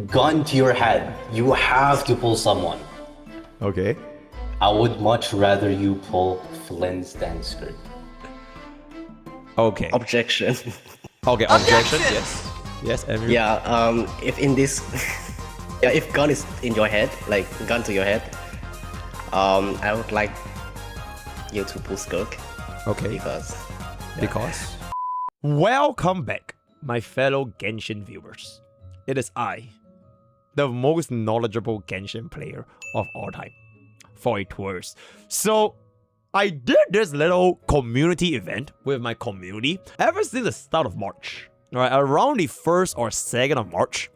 gun to your head, you have to pull someone. Okay. I would much rather you pull Flins than Skirk. Okay. Objection. Okay, objection. Yes. Yes, Emil. Yeah, if in this... yeah, if gun is in your head, like gun to your head, I would like you to pull Skirk. Okay. Because... Because? Welcome back, my fellow Genshin viewers. It is I, the most knowledgeable Genshin player of all time, for it was. So, I did this little community event with my community ever since the start of March, right? Around the 1st or 2nd of March,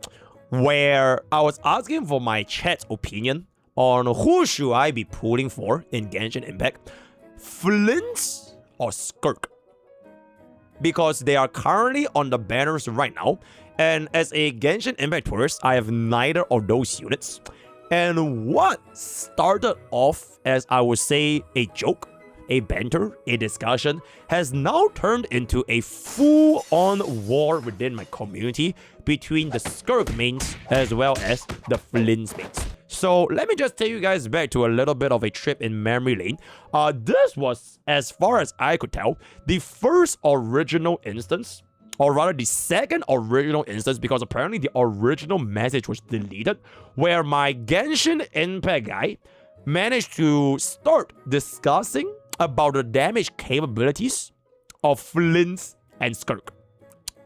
where I was asking for my chat's opinion on who should I be pulling for in Genshin Impact, Flins or Skirk, because they are currently on the banners right now, and as a Genshin Impact tourist, I have neither of those units. And what started off as, I would say, a joke, a banter, a discussion, has now turned into a full-on war within my community between the Skirk mains as well as the Flins mains. So let me just take you guys back to a little bit of a trip in memory lane. This was, as far as I could tell, the first original instance, or rather the second original instance, because apparently the original message was deleted, where my Genshin Impact guy managed to start discussing about the damage capabilities of Flins and Skirk.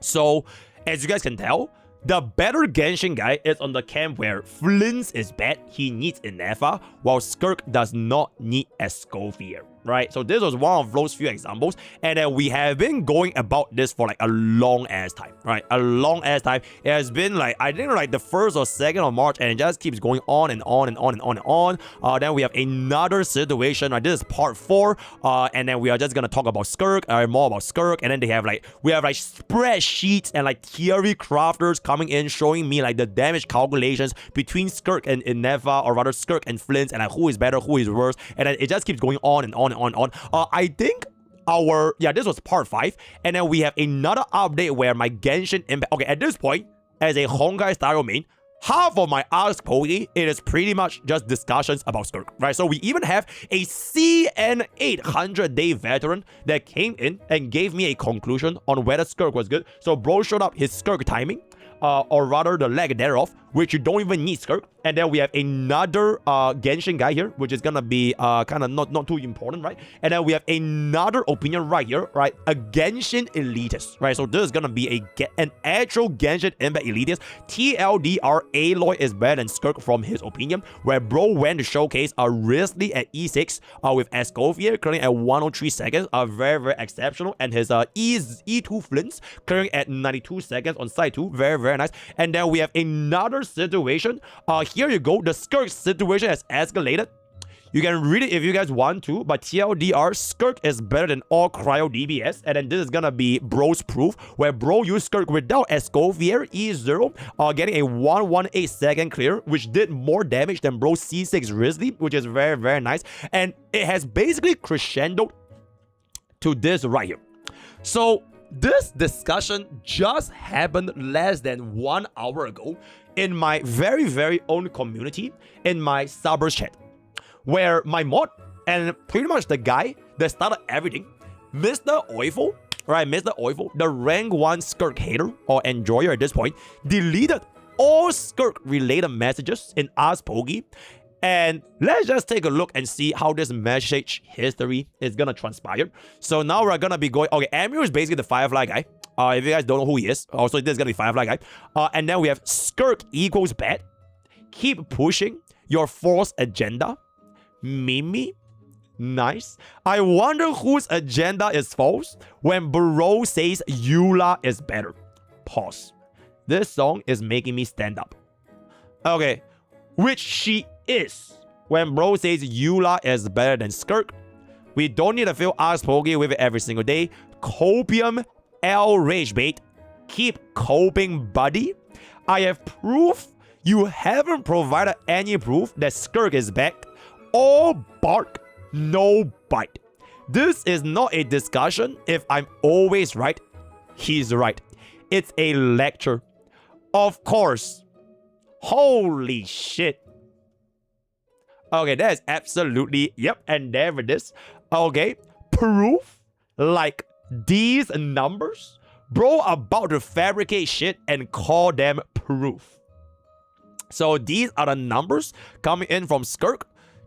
So, as you guys can tell, the better Genshin guy is on the camp where Flins is bad, he needs Inefa, while Skirk does not need Escoffier, right? So this was one of those few examples, and then we have been going about this for like a long ass time, right? A long ass time. It has been like, I think like the 1st or 2nd of March, and it just keeps going on and on and on and on and on. Then we have another situation, right? This is part 4, and then we are just gonna talk about Skirk, more about Skirk, and then we have like spreadsheets and like theory crafters coming in showing me like the damage calculations between Skirk and Inefa, or rather Skirk and Flins, and like who is better, who is worse, and then it just keeps going on and on and on. I think this was part 5, and then we have another update where my Genshin Impact, okay, at this point, as a Honkai style main, half of my Ask Poke, it is pretty much just discussions about Skirk, right? So we even have a CN 800-day veteran that came in and gave me a conclusion on whether Skirk was good. So bro showed up his Skirk timing, or rather the lag thereof, which you don't even need Skirk. And then we have another Genshin guy here, which is gonna be kind of not too important, right? And then we have another opinion right here, right? A Genshin elitist, right? So this is gonna be an actual Genshin Impact elitist. TLDR, Aloy is better than Skirk from his opinion, where bro went to showcase a Risley at E6 with Escoffier clearing at 103 seconds, very, very exceptional, and his E2 Flins clearing at 92 seconds on side 2, very, very nice. And then we have another situation. Here you go. The Skirk situation has escalated. You can read it if you guys want to, but TLDR, Skirk is better than all cryo DBS, and then this is gonna be bro's proof, where bro used Skirk without Escoffier E0, getting a 118 second clear, which did more damage than bro's C6 Risley, which is very, very nice, and it has basically crescendoed to this right here. So this discussion just happened less than 1 hour ago in my very, very own community, in my subbers chat, where my mod and pretty much the guy that started everything, Mr. Oifel, right? Mr. Oifel, the rank 1 Skirk hater or enjoyer at this point, deleted all Skirk related messages in Ask Poke. And let's just take a look and see how this message history is gonna transpire. So now we're gonna be going, okay, Amir is basically the Firefly guy. If you guys don't know who he is, also this is gonna be Firefly guy. And then we have Skirk equals bad. Keep pushing your force agenda. Mimi, nice. I wonder whose agenda is false when bro says Eula is better. Pause. This song is making me stand up. Okay, which she is when bro says Eula is better than Skirk. We don't need to fill Ask Poke with it every single day. Copium L Rage Bait. Keep coping, buddy. I have proof. You haven't provided any proof that Skirk is back. All bark, no bite. This is not a discussion if I'm always right. He's right. It's a lecture. Of course, Holy shit. Okay, that is absolutely, yep, and there it is. Okay, proof like these numbers? Bro, about to fabricate shit and call them proof. So these are the numbers coming in from Skirk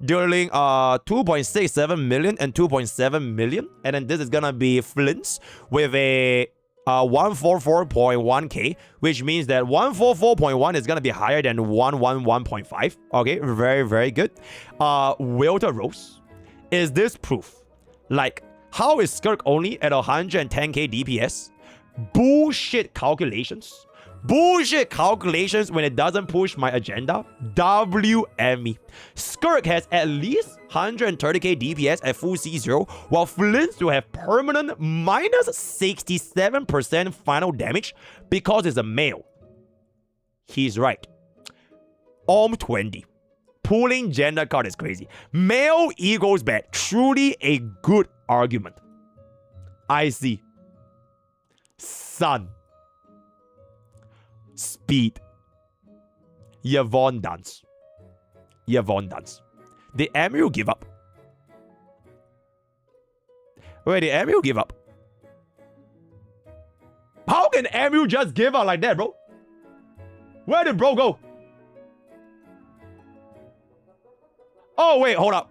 during 2.67 million and 2.7 million. And then this is gonna be Flins with a 144.1k, which means that 144.1 is gonna be higher than 111.5. Okay, very, very good. Wilder Rose. Is this proof? Like, how is Skirk only at 110k DPS? Bullshit calculations. Bullshit calculations when it doesn't push my agenda. WME. Skirk has at least 130k DPS at full C0, while Flins will have permanent minus 67% final damage because it's a male. He's right. 20. Pulling gender card is crazy. Male equals bad. Truly a good argument. I see. Sun. Speed. Yvonne dance. Yvonne dance. Did Emil give up? Wait, did Emil give up? How can Emil just give up like that, bro? Where did bro go? Oh, wait, hold up.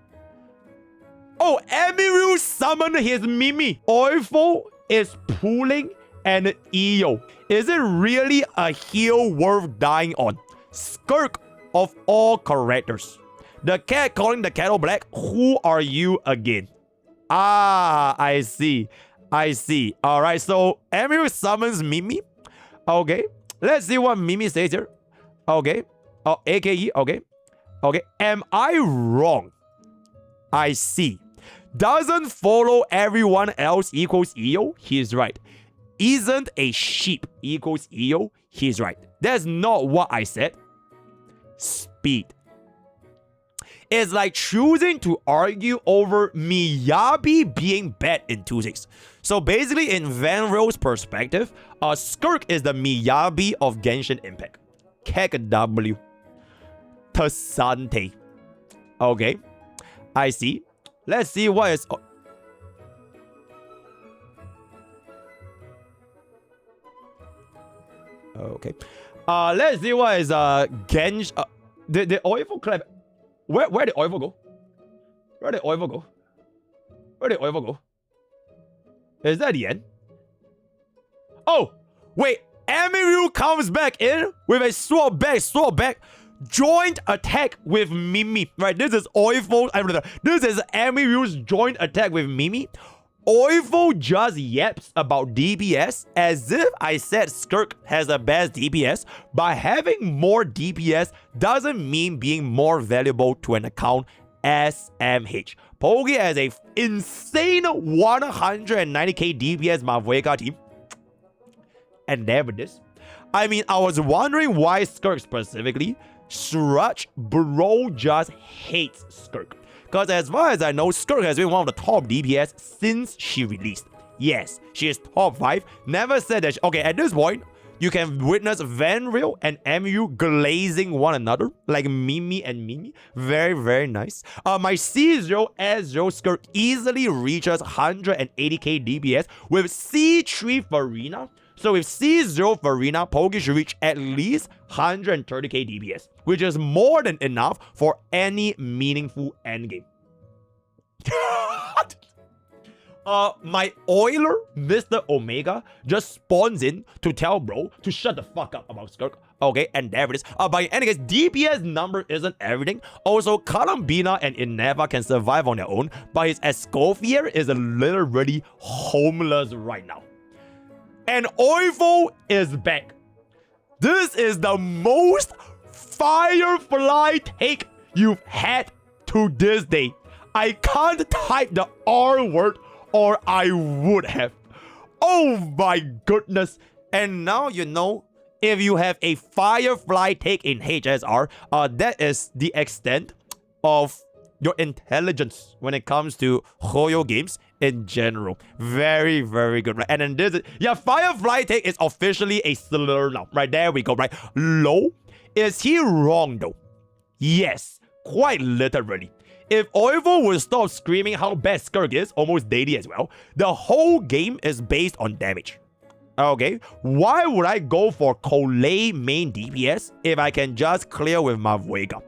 Oh, Emil summoned his Mimi. Oifo is pulling an EO. Is it really a heel worth dying on? Skirk of all characters. The cat calling the kettle black. Who are you again? Ah, I see. I see. Alright, so Emil summons Mimi. Okay. Let's see what Mimi says here. Okay. Oh, AKE. Okay. Okay. Am I wrong? I see. Doesn't follow everyone else equals EO? He's right. Isn't a sheep equals EO? He's right. That's not what I said. Speed. It's like choosing to argue over Miyabi being bad in 2-6. So basically, in Van Real's perspective, Skirk is the Miyabi of Genshin Impact. Kek W. Tasante. Okay. I see. Let's see what is... Okay. Let's see what is Gensh. The Oivo clap. Where did Oivo go? Where did Oivo go? Where did Oivo go? Is that the end? Oh, wait. Emiru comes back in with a sword back. Joint attack with Mimi. Right, this is Oivo. This is Emiru's joint attack with Mimi. Oivo just yaps about DPS as if I said Skirk has the best DPS, but having more DPS doesn't mean being more valuable to an account. SMH. Pokke has a insane 190k DPS Mavueka team. And there it is. I mean, I was wondering why Skirk specifically. Srutch, bro just hates Skirk. Because as far as I know, Skirk has been one of the top DPS since she released. Yes, she is top 5. Never said that. Okay, at this point, you can witness Van Real and MU glazing one another. Like Mimi and Mimi. Very, very nice. My C0 S0 Skirk easily reaches 180k DPS with C3 Farina. So with C0 Farina, Pokke should reach at least 130k DPS, which is more than enough for any meaningful endgame. My Oiler, Mr. Omega, just spawns in to tell bro to shut the fuck up about Skirk. Okay, and there it is. But in any case, DPS number isn't everything. Also, Columbina and Ineva can survive on their own, but his Escoffier is literally homeless right now. And Oivo is back. This is the most Firefly take you've had to this day. I can't type the R word or I would have. Oh my goodness. And now you know, if you have a Firefly take in HSR, that is the extent of your intelligence when it comes to Hoyo games in general. Very, very good, right? And then this is, yeah, Firefly take is officially a slur now, right? There we go, right? Low Is he wrong though? Yes, quite literally. If Oivo would stop screaming how bad Skirk is almost daily as well, the whole game is based on damage. Okay, why would I go for Kolei main DPS if I can just clear with Mavuega?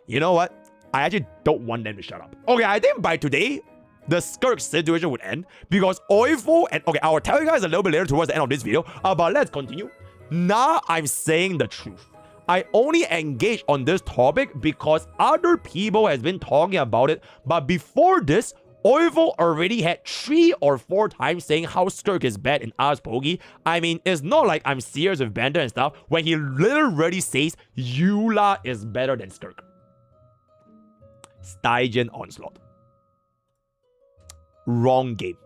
You know what? I actually don't want them to shut up. Okay, I think by today, the Skirk situation would end because Oivo and... Okay, I'll tell you guys a little bit later towards the end of this video, but let's continue. Now I'm saying the truth. I only engage on this topic because other people has been talking about it, but before this, Oivo already had 3 or 4 times saying how Skirk is bad in MrPokke. I mean, it's not like I'm serious with Bender and stuff when he literally says Eula is better than Skirk. Stygian Onslaught. Wrong game.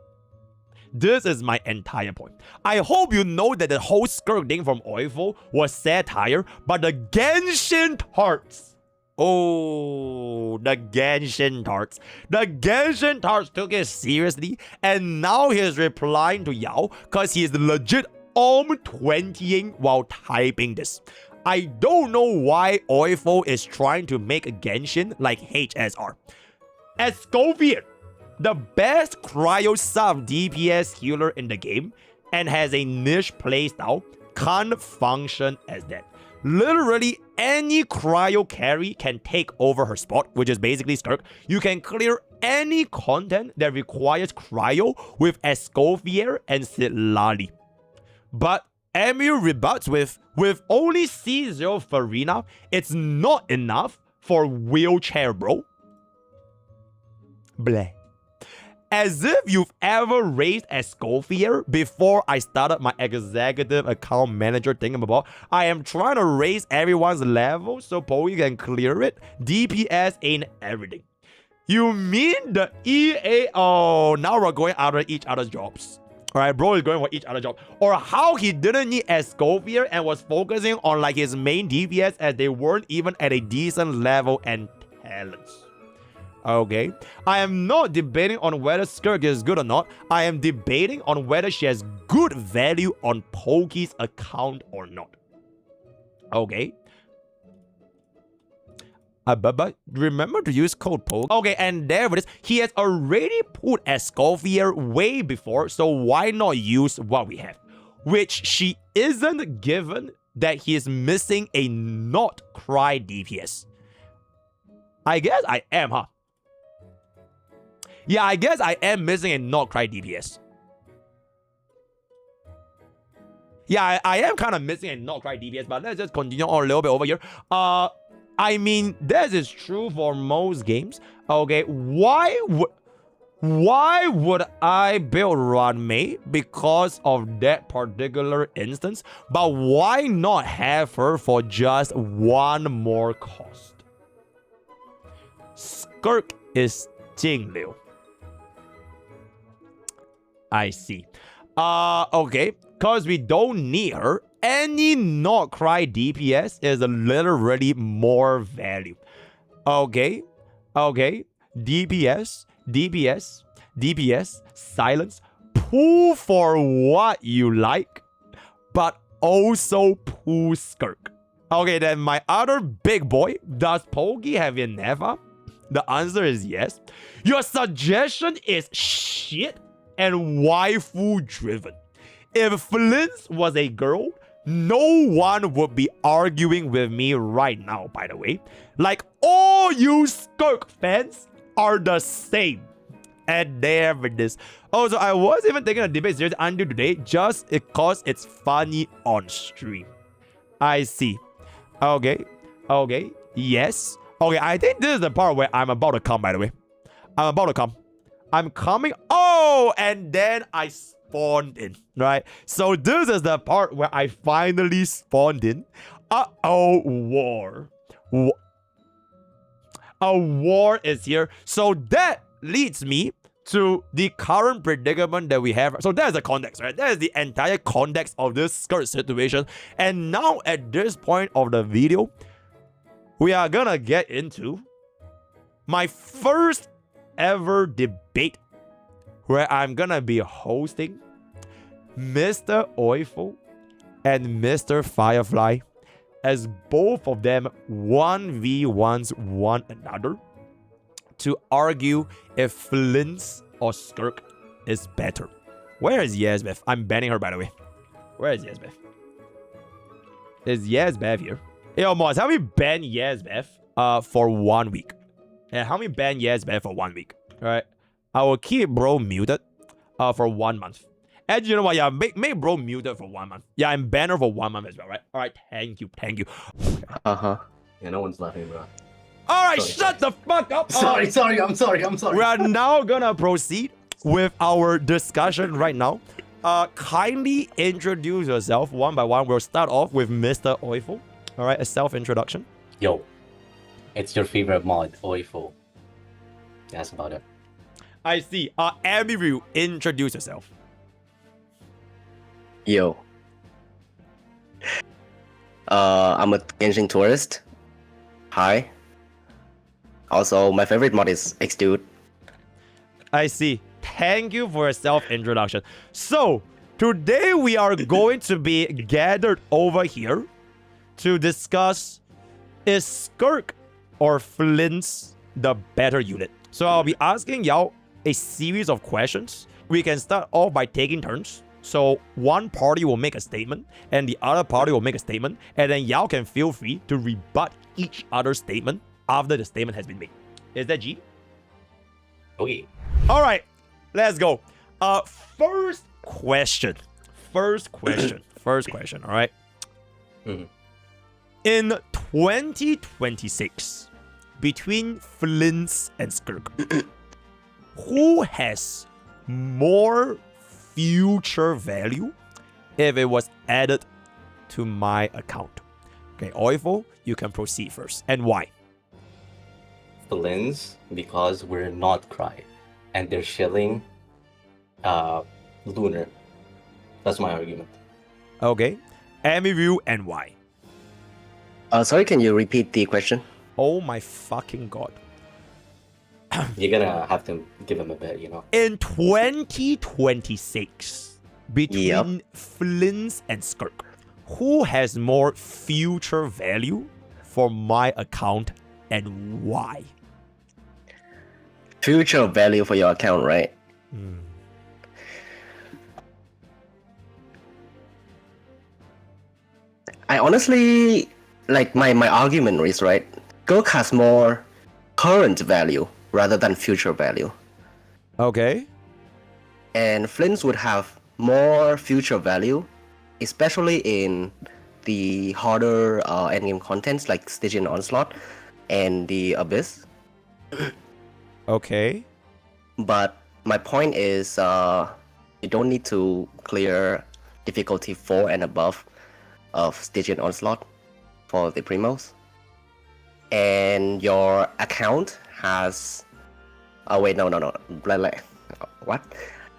This is my entire point. I hope you know that the whole Skirk thing from Oivo was satire, but the Genshin tarts. Oh, the Genshin tarts. The Genshin tarts took it seriously, and now he's replying to Yao because he's legit 20ing while typing this. I don't know why Oivo is trying to make a Genshin like HSR. Escovia, the best cryo sub DPS healer in the game and has a niche playstyle, can't function as that. Literally any cryo carry can take over her spot, which is basically Skirk. You can clear any content that requires cryo with Escovia and Sitlali. But Emil rebuts with only C0 Farina, it's not enough for wheelchair, bro. Bleh. As if you've ever raised Escovia before I started my executive account manager thinking about. I am trying to raise everyone's level so Pokke can clear it. DPS ain't everything. You mean the EA? Oh, now we're going after each other's jobs. Alright, bro is going for each other job. Or how he didn't need Escovia and was focusing on like his main DPS as they weren't even at a decent level and talents. Okay, I am not debating on whether Skirk is good or not. I am debating on whether she has good value on Pokke's account or not. Okay. But remember to use code Pokke. Okay, and there it is. He has already put Escovia way before, so why not use what we have? Which she isn't given that he is missing a not cry DPS. I guess I am, huh? Yeah, I guess I am missing a not cry DPS. Yeah, I am kind of missing a not cry DPS, but let's just continue on a little bit over here. I mean, this is true for most games. Okay, why would I build Ranmei because of that particular instance? But why not have her for just one more cost? Skirk is Jingliu. I see. Okay, because we don't need her. Any not cry DPS is literally more value. Okay, DPS, silence, pull for what you like, but also pull Skirk. Okay, then my other big boy, does Pokke have a Neva? The answer is yes. Your suggestion is shit and waifu driven. If Flins was a girl, no one would be arguing with me right now, by the way. Like, all you Skirk fans are the same. And there it is. Also, I was even taking a debate series until today just because it's funny on stream. I see. Okay, yes. Okay, I think this is the part where I'm about to come, by the way. I'm about to come. I'm coming. Oh, and then I spawned in, right? So this is the part where I finally spawned in. Uh-oh, war. A war is here. So that leads me to the current predicament that we have. So that's the context, right? That is the entire context of this Skirk situation. And now at this point of the video, we are gonna get into my first ever debate where I'm gonna be hosting Mr. Oivo and Mr. Firefly, as both of them 1v1s one another to argue if Flins or Skirk is better. Where is Yazbeth? I'm banning her, by the way. Where is Yazbeth? Is Yazbeth here? Yo, Moz, help me ban Yazbeth for 1 week. And help me ban Yazbeth for 1 week. Alright? I will keep bro muted for 1 month. And you know what? Yeah, make bro muted for 1 month. Yeah, I'm banner for 1 month as well, right? Alright, thank you. Okay. Yeah, no one's laughing, bro. Alright, Sorry, shut the fuck up. Sorry, I'm sorry. We are now gonna proceed with our discussion right now. Kindly introduce yourself one by one. We'll start off with Mr. Oifo. Alright, a self-introduction. Yo, it's your favorite mod, Oifo. That's about it. I see. Amiru, introduce yourself. Yo. I'm a Genshin tourist. Hi. Also, my favorite mod is X-Dude. I see. Thank you for a self-introduction. So, today we are going to be gathered over here to discuss, is Skirk or Flins the better unit? So I'll be asking y'all a series of questions. We can start off by taking turns. So one party will make a statement and the other party will make a statement, and then y'all can feel free to rebut each other's statement after the statement has been made. Is that G? Okay. All right, let's go. First question, all right? Mhm. In 2026, between Flins and Skirk, who has more future value if it was added to my account? Okay, Oifo, you can proceed first. And why? Flins, because we're not Cry. And they're shilling Lunar. That's my argument. Okay, Amiru, and why? Sorry, can you repeat the question? Oh my fucking god. You're gonna have to give him a bit, you know? In 2026, between Flins and Skirk, who has more future value for my account and why? Future value for your account, right? I honestly, like, my argument is, right, Skirk has more current value rather than future value. Okay. And Flins would have more future value, especially in the harder endgame contents like Stygian Onslaught and the Abyss. Okay. But my point is, you don't need to clear difficulty 4 and above of Stygian Onslaught for the Primos. And your account has... Oh wait, no. What?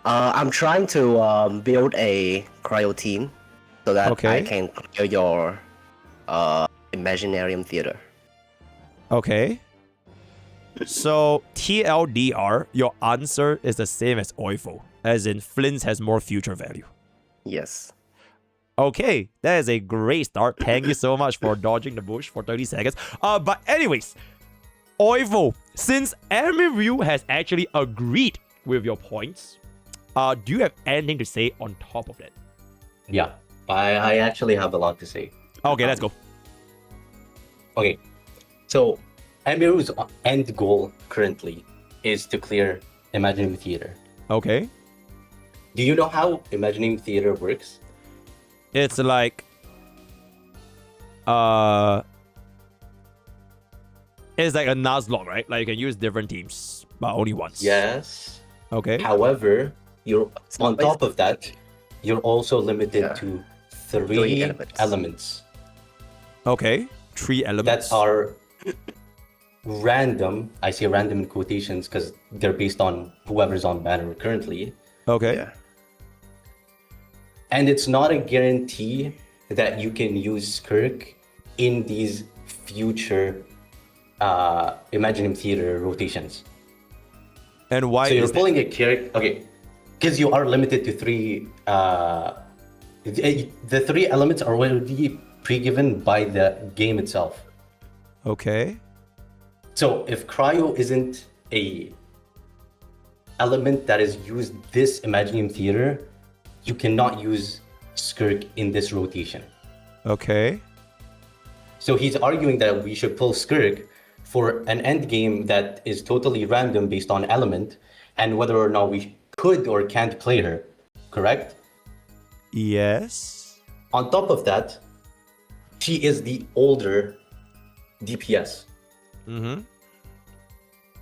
I'm trying to build a cryo team so that I can clear your Imaginarium Theater. Okay. So, TLDR, your answer is the same as Oifo, as in Flins has more future value. Yes. Okay, that is a great start. Thank you so much for dodging the bush for 30 seconds. But anyways, Oifo, since Amiru has actually agreed with your points, do you have anything to say on top of that? Yeah, I actually have a lot to say. Okay, let's go. Okay, so Amiru's end goal currently is to clear Imaginary Theater. Okay. Do you know how Imaginary Theater works? It's like... It's like a Nuzlocke, right? Like you can use different teams, but only once. Yes. Okay. However, you're on top of that, you're also limited to three elements. Okay. 3 elements. That are random. I say random in quotations because they're based on whoever's on banner currently. Okay. Yeah. And it's not a guarantee that you can use Skirk in these future Imaginary Theater rotations. And why so you're is pulling a character, okay, because you are limited to 3 The three elements are already pre-given by the game itself. Okay. So if cryo isn't a element that is used this Imaginarium Theater, you cannot use Skirk in this rotation. Okay. So he's arguing that we should pull Skirk for an end game that is totally random based on element and whether or not we could or can't play her, correct? Yes. On top of that, she is the older DPS. Mm-hmm.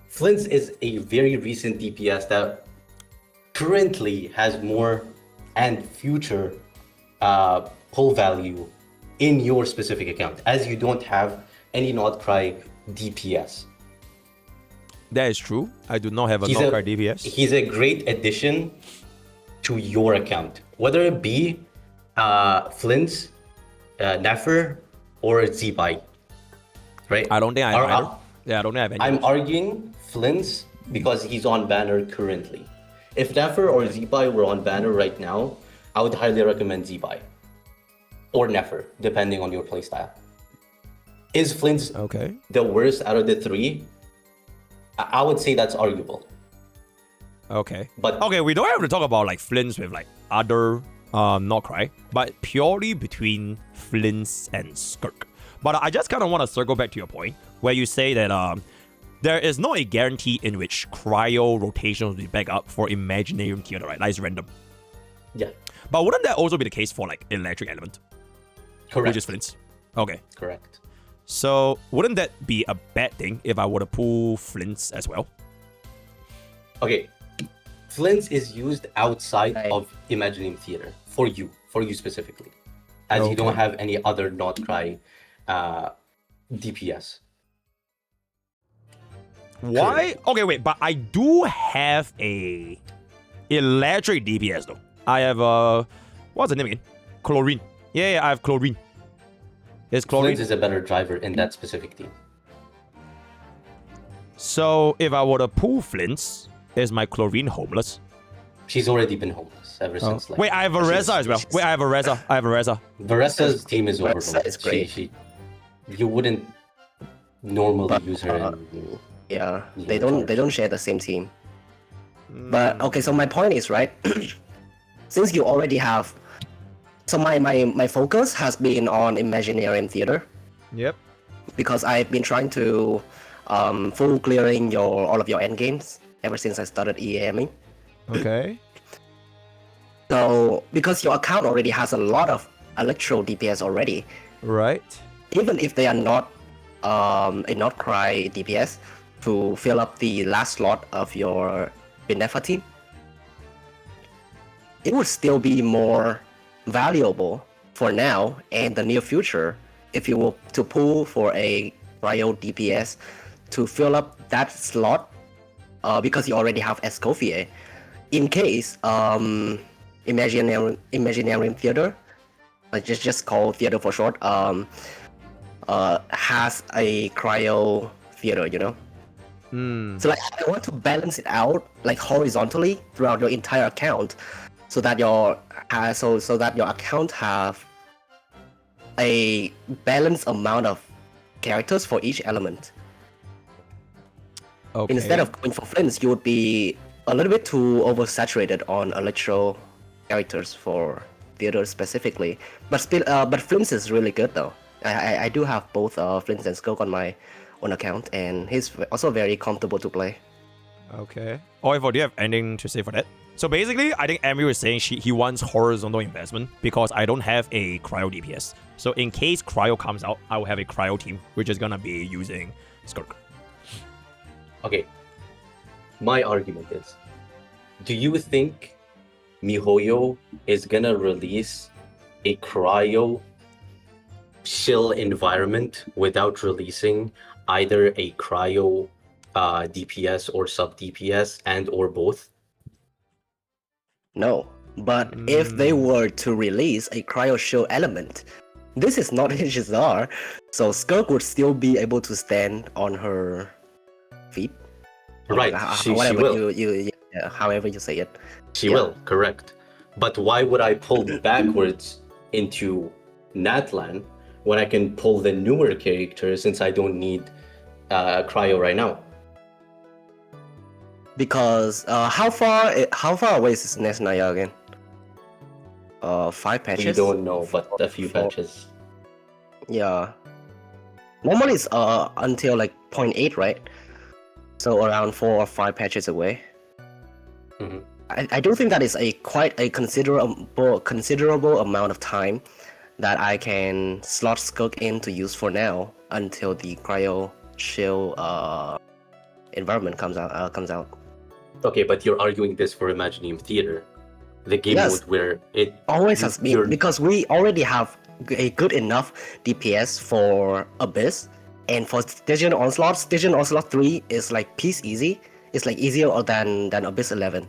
Flint's is a very recent DPS that currently has more and future pull value in your specific account, as you don't have any Notcry DPS. That is true. I do not have a He's Knockout DPS. He's a great addition to your account, whether it be Flint's, Nefer, or Zibai, right? I don't think I have either. Yeah, I don't have any. I'm arguing Flint's because he's on banner currently. If Nefer or Zibai were on banner right now, I would highly recommend Zibai or Nefer, depending on your playstyle. Is Flint's Okay. the worst out of the three? I would say that's arguable. Okay. But Okay, we don't have to talk about like Flints with like other Notcry, but purely between Flints and Skirk. But I just kind of want to circle back to your point where you say that there is not a guarantee in which cryo rotation will be back up for Imaginarium Theater, right? That is random. yeah, But wouldn't that also be the case for like Electric Element, correct. which is Flints? Okay. Correct. So wouldn't that be a bad thing if I were to pull Flints as well? Okay, Flint's is used outside Right. of Imaginarium Theater for you specifically, as you don't Okay. have any other Notcry DPS. Why? Okay, wait, but I do have a electric DPS though. I have what's the name again? Chlorine. Yeah, I have Chlorine. It's Chlorine. Flint's is a better driver in that specific team. So if I were to pull Flints, is my Chlorine homeless? She's already been homeless ever since. Like, Wait, I have a Reza as well. Wait, I have a Reza. I have a Reza. Varesa's team is Varesa overloaded. is great. You wouldn't normally use her. Yeah, Yeah, they don't charge. share the same team. But okay, so my point is right. Since you already have, so my focus has been on Imaginarium Theater Yep. because I've been trying to full clearing all of your end games ever since I started EAMing. Okay. So because your account already has a lot of Electro DPS already, Right. even if they are not a not cry DPS to fill up the last slot of your Benefa team, it would still be more valuable for now and the near future if you were to pull for a cryo DPS to fill up that slot because you already have Escoffier. In case Imaginarium Theater, just call Theater for short, has a cryo theater, you know? So like I want to balance it out like horizontally throughout your entire account so that your so that your account have a balanced amount of characters for each element. Okay. Instead of going for Flints, you would be a little bit too oversaturated on Electro characters for theater specifically. But Flints is really good though. I do have both Flints and Skirk on my own account, and he's also very comfortable to play. Okay. Oh, do you have anything to say for that? So basically, I think Amy was saying he wants horizontal investment because I don't have a cryo DPS. So in case cryo comes out, I will have a cryo team, which is gonna be using Skirk. Okay. My argument is, do you think MiHoYo is gonna release a cryo chill environment without releasing either a cryo DPS or sub DPS and or both? No, but if they were to release a cryo shield element, this is not HSR, so Skirk would still be able to stand on her feet. Right, she will. However you say it. She Yeah. will, correct. But why would I pull backwards into Natlan when I can pull the newer characters since I don't need cryo right now? Because how far away is Nesnaya again? 5 patches. We don't know, but a few Four. patches. Yeah. Normally it's until like 0.8, right? So around 4 or 5 patches away. Mhm. I do think that is quite a considerable amount of time that I can slot Skirk in to use for now until the cryo shield environment comes out. Okay, but you're arguing this for Imagineum Theater, the game Yes. mode where it Always has been, because we already have a good enough DPS for Abyss, and for Stygian Onslaught 3 is like piece easy. It's like easier than Abyss 11.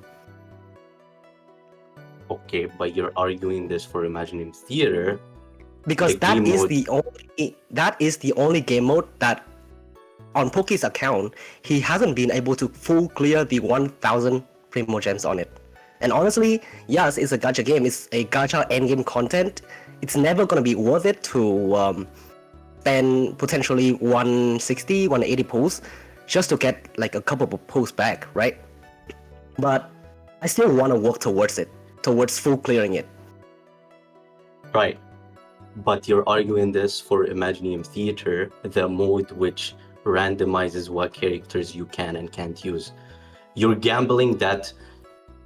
Okay, but you're arguing this for Imagineum Theater. Because The that game is mode- the only game mode that on Pokke's account he hasn't been able to full clear the 1000 Primo Gems on it. And honestly, yes, it's a gacha game. It's a gacha endgame content. It's never gonna be worth it to spend potentially 160, 180 pulls just to get like a couple of pulls back, right? But I still want to work towards it, towards full clearing it. Right. But you're arguing this for Imagineum Theater, the mode which randomizes what characters you can and can't use. You're gambling that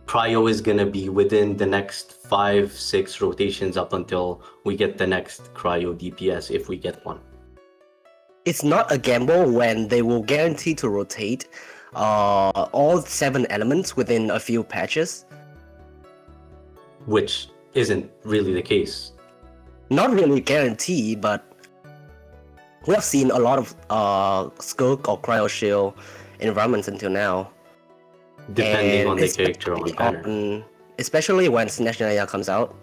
cryo is gonna be within the next 5-6 rotations up until we get the next cryo DPS if we get one. It's not a gamble when they will guarantee to rotate all 7 elements within a few patches. Which isn't really the case. Not really guarantee, but we have seen a lot of Skirk or Cryo Shield environments until now. Depending And on the especially character on banner. especially when Snatchnaya comes out.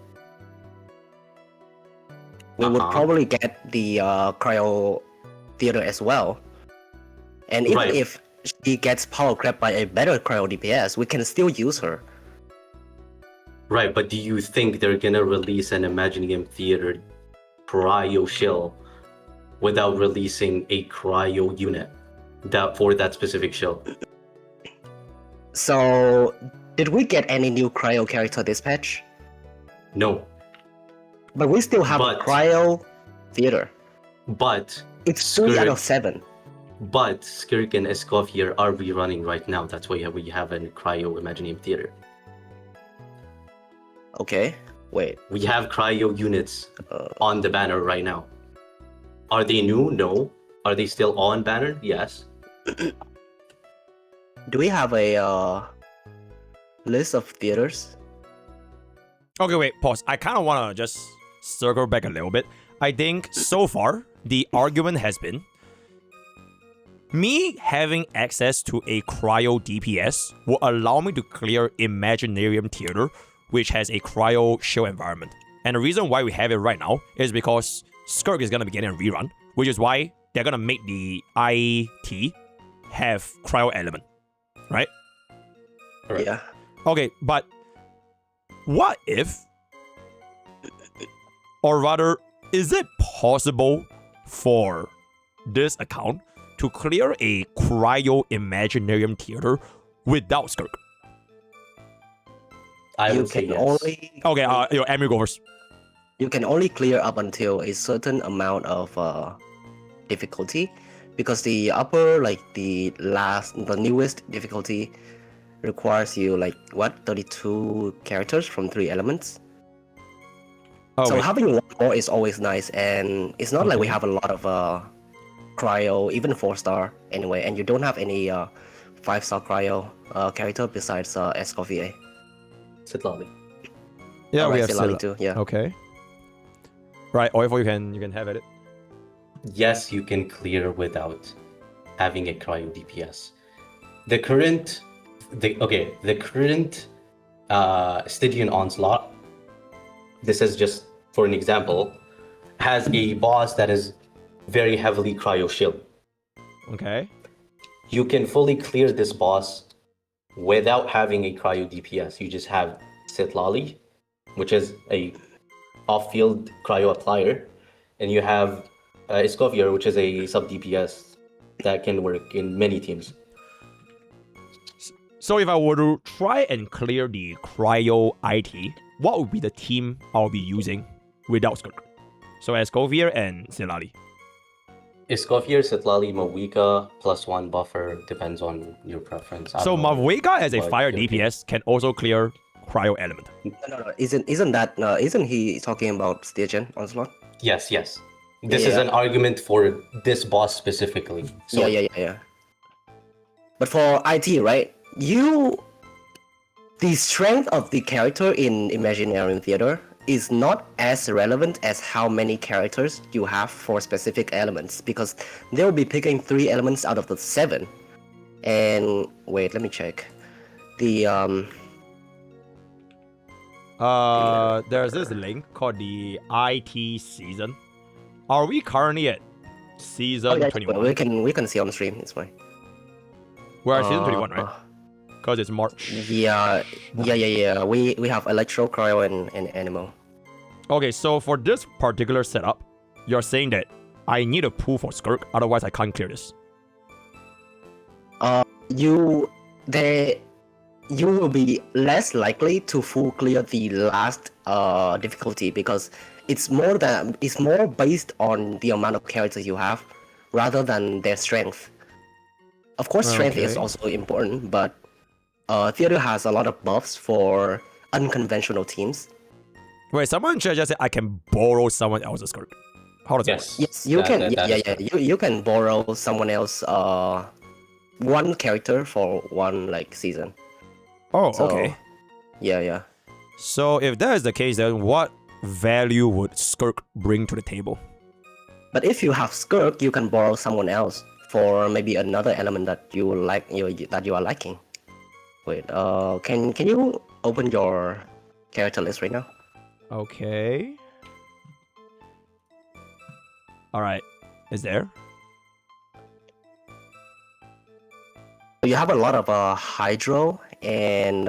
We would probably get the Cryo Theater as well. And even Right. if she gets power crept by a better Cryo DPS, we can still use her. Right, but do you think they're gonna release an Imagineum Theater cryo shield without releasing a cryo unit for that specific shield? So, did we get any new Cryo character this patch? No. But we still have But- Cryo Theater. But It's 3 out of Skirk- 7. But Skirk and Eskov here are rerunning right now. That's why we have a cryo Imagineum Theater. Okay, wait. We have cryo units Uh, on the banner right now. Are they new? No. Are they still on banner? Yes. do we have a list of theaters? Okay, wait, pause. I kind of want to just circle back a little bit. I think so far, the argument has been me having access to a cryo DPS will allow me to clear Imaginarium Theater, which has a cryo shield environment. And the reason why we have it right now is because Skirk is going to be getting a rerun, which is why they're going to make the IT have cryo element, right? Correct. Yeah. Okay, but what if, or rather, is it possible for this account to clear a cryo Imaginarium Theater without Skirk? I You would say can yes. only Okay, Emmy go first. you can only clear up until a certain amount of difficulty, because the upper, like the newest difficulty requires you like what 32 characters from 3 elements. Oh, So wait. having one more is always nice, and it's not like we Okay. have a lot of cryo, even 4-star anyway, and you don't have any 5-star cryo character besides Escoffier. Sitlali. Yeah, we Alright, have Silali Scylla. too. Yeah. Okay. Right, Oifo, you can have at it. Yes, you can clear without having a cryo DPS. The current Stygian Onslaught, this is just for an example, has a boss that is very heavily cryo shield. Okay. You can fully clear this boss without having a cryo DPS. You just have Sitlali which is a off-field cryo applier, and you have Escoffier, which is a sub DPS that can work in many teams. So if I were to try and clear the cryo IT, what would be the team I'll be using without Skirk? So Escoffier and Silali. Escoffier, Sitlali, Mawika, +1 buffer, depends on your preference. I So don't know Mavweka as a what fire you're DPS can also clear cryo element. No. Isn't he talking about Stygian Onslaught? Yes. This is Yeah. an argument for this boss specifically. So Yeah. But for IT, right? The strength of the character in Imaginarium Theater is not as relevant as how many characters you have for specific elements, because they'll be picking 3 elements out of the 7. And wait, let me check. There's this link called the IT season. Are we currently at season 21? we can see on the stream. It's fine. We're at season 21, right? Because it's March. Yeah. We have Electro, Cryo, and Animal. Okay, so for this particular setup, you're saying that I need a pull for Skirk, otherwise I can't clear this. You will be less likely to full clear the last difficulty, because it's more based on the amount of characters you have rather than their strength. Of course, strength is Okay. also important, but Theater has a lot of buffs for unconventional teams. Wait, someone just said I can borrow someone else's Skirk. How does that work? Yes, you can. that is correct. You can borrow someone else one character for one season. Oh, So, okay. Yeah. So if that is the case, then what value would Skirk bring to the table? But if you have Skirk, you can borrow someone else for maybe another element that you like, that you are liking. Wait, can you open your character list right now? Okay. Alright. Is there? You have a lot of Hydro and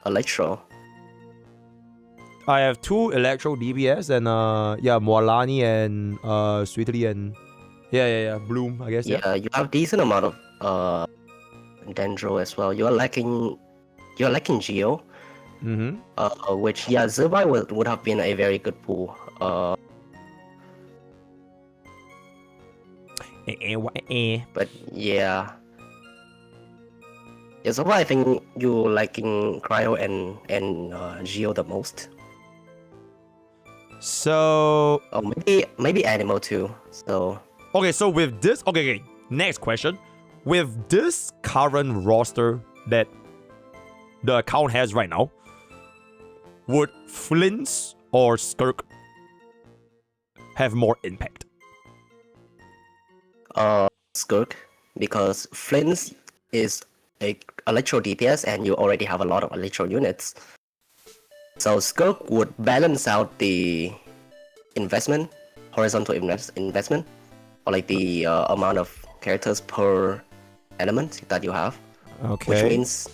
Electro. I have 2 Electro DPS and Moalani and Sweetly and Bloom, I guess. Yeah, you have decent amount of Dendro as well. You're lacking Geo, Mm-hmm. which Zerbai would have been a very good pool. But yeah. Yeah, so far I think you liking Cryo and Geo the most. So Oh, maybe Animal too. So okay, so with this, okay. Next question: with this current roster that the account has right now, would Flins or Skirk have more impact? Skirk, because Flins is a Electro DPS and you already have a lot of Electro units. So Skirk would balance out the investment, horizontal investment, or the amount of characters per element that you have. Okay. Which means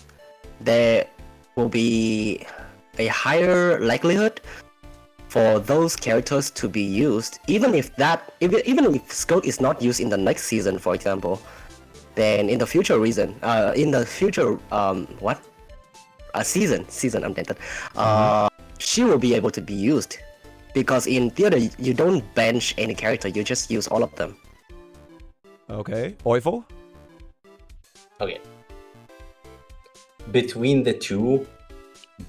there will be a higher likelihood for those characters to be used, even if Skirk is not used in the next season, for example. Then in the future season I'm tempted. She will be able to be used, because in Theater you don't bench any character, you just use all of them. Okay. Oifo? Okay. Between the two,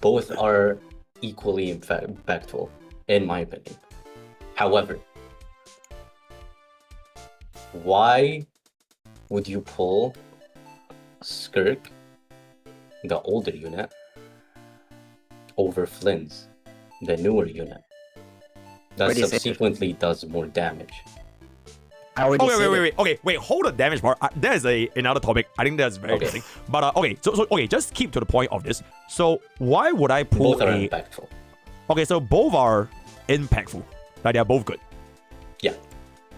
both are equally impactful, in my opinion. However, why would you pull Skirk, the older unit, over Flins, the newer unit, that Already said it. subsequently does more damage? I already Oh, said it. wait. Okay, wait. Hold the damage part. That is another topic. I think that's very Okay. interesting. But so just keep to the point of this. So why would I pull Both are impactful. Okay, so both are impactful. Like they are both good. Yeah.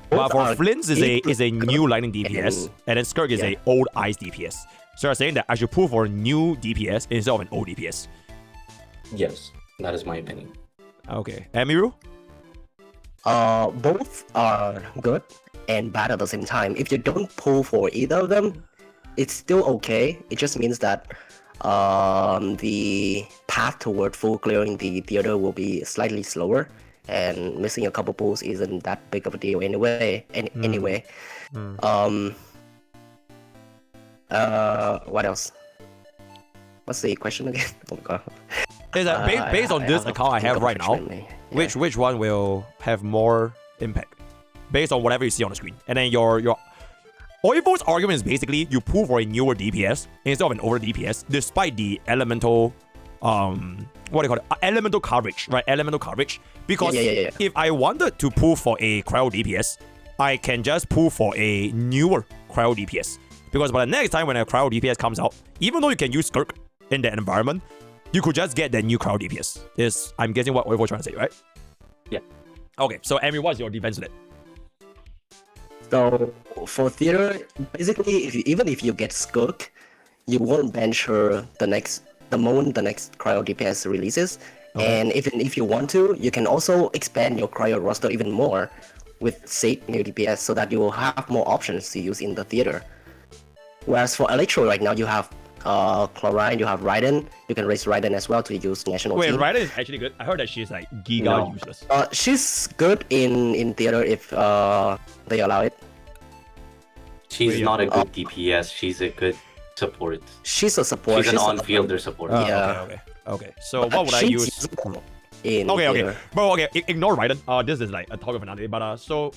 But Both for are Flint's is a good new lightning DPS, and then Skirk is yeah. a old ice DPS. So you're saying that I should pull for a new DPS instead of an old DPS. Yes. That is my opinion. Okay. Amiru? Both are good and bad at the same time. If you don't pull for either of them, it's still okay. It just means that the path toward full clearing the theater will be slightly slower, and missing a couple pulls isn't that big of a deal anyway. Anyway, what else? What's the question again? Oh my god. Is that based on this account I have right now? Which one will have more impact based on whatever you see on the screen? And then your Oivo's argument is basically you pull for a newer DPS instead of an older DPS, despite the elemental what do you call it? Elemental coverage, right? Elemental coverage. Because if I wanted to pull for a cryo DPS, I can just pull for a newer cryo DPS. Because by the next time when a cryo DPS comes out, even though you can use Skirk in that environment, you could just get the new crowd DPS. Is I'm guessing what Oivo's trying to say, right? Yeah. Okay, so Amy, what's your defense to that? So for theater, basically, even if you get Skirk, you won't bench her the moment the next cryo DPS releases. Okay. And even if you want to, you can also expand your cryo roster even more with said new DPS so that you will have more options to use in the theater. Whereas for Electro right now, you have Chlorine, you have Raiden. You can raise Raiden as well to use national team. Wait, Raiden is actually good. I heard that she's like giga useless. She's good in theater if they allow it. She's not a good DPS. She's a good support. She's a support. She's an on-fielder support. Okay. So what would I use? Okay. But okay, ignore Raiden. This is like a talk of another day. But so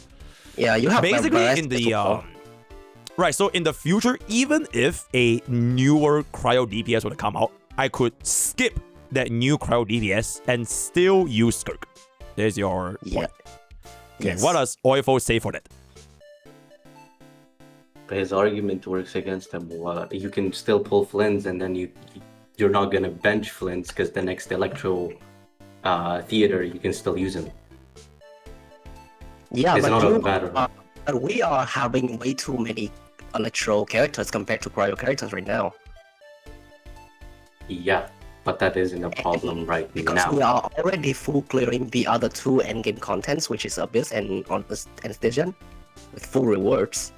yeah, you have basically in the right, so in the future, even if a newer cryo DPS were to come out, I could skip that new cryo DPS and still use Skirk. There's your point. Okay, yes. What does Oifo say for that? His argument works against him. You can still pull Flins, and then you're not gonna bench Flins because the next Electro theater you can still use him. Yeah, it's not a matter. We are having way too many Electro characters compared to cryo characters right now. Yeah, but that isn't a problem right now. Because we are already full clearing the other two endgame contents, which is Abyss and Stygian, with full rewards.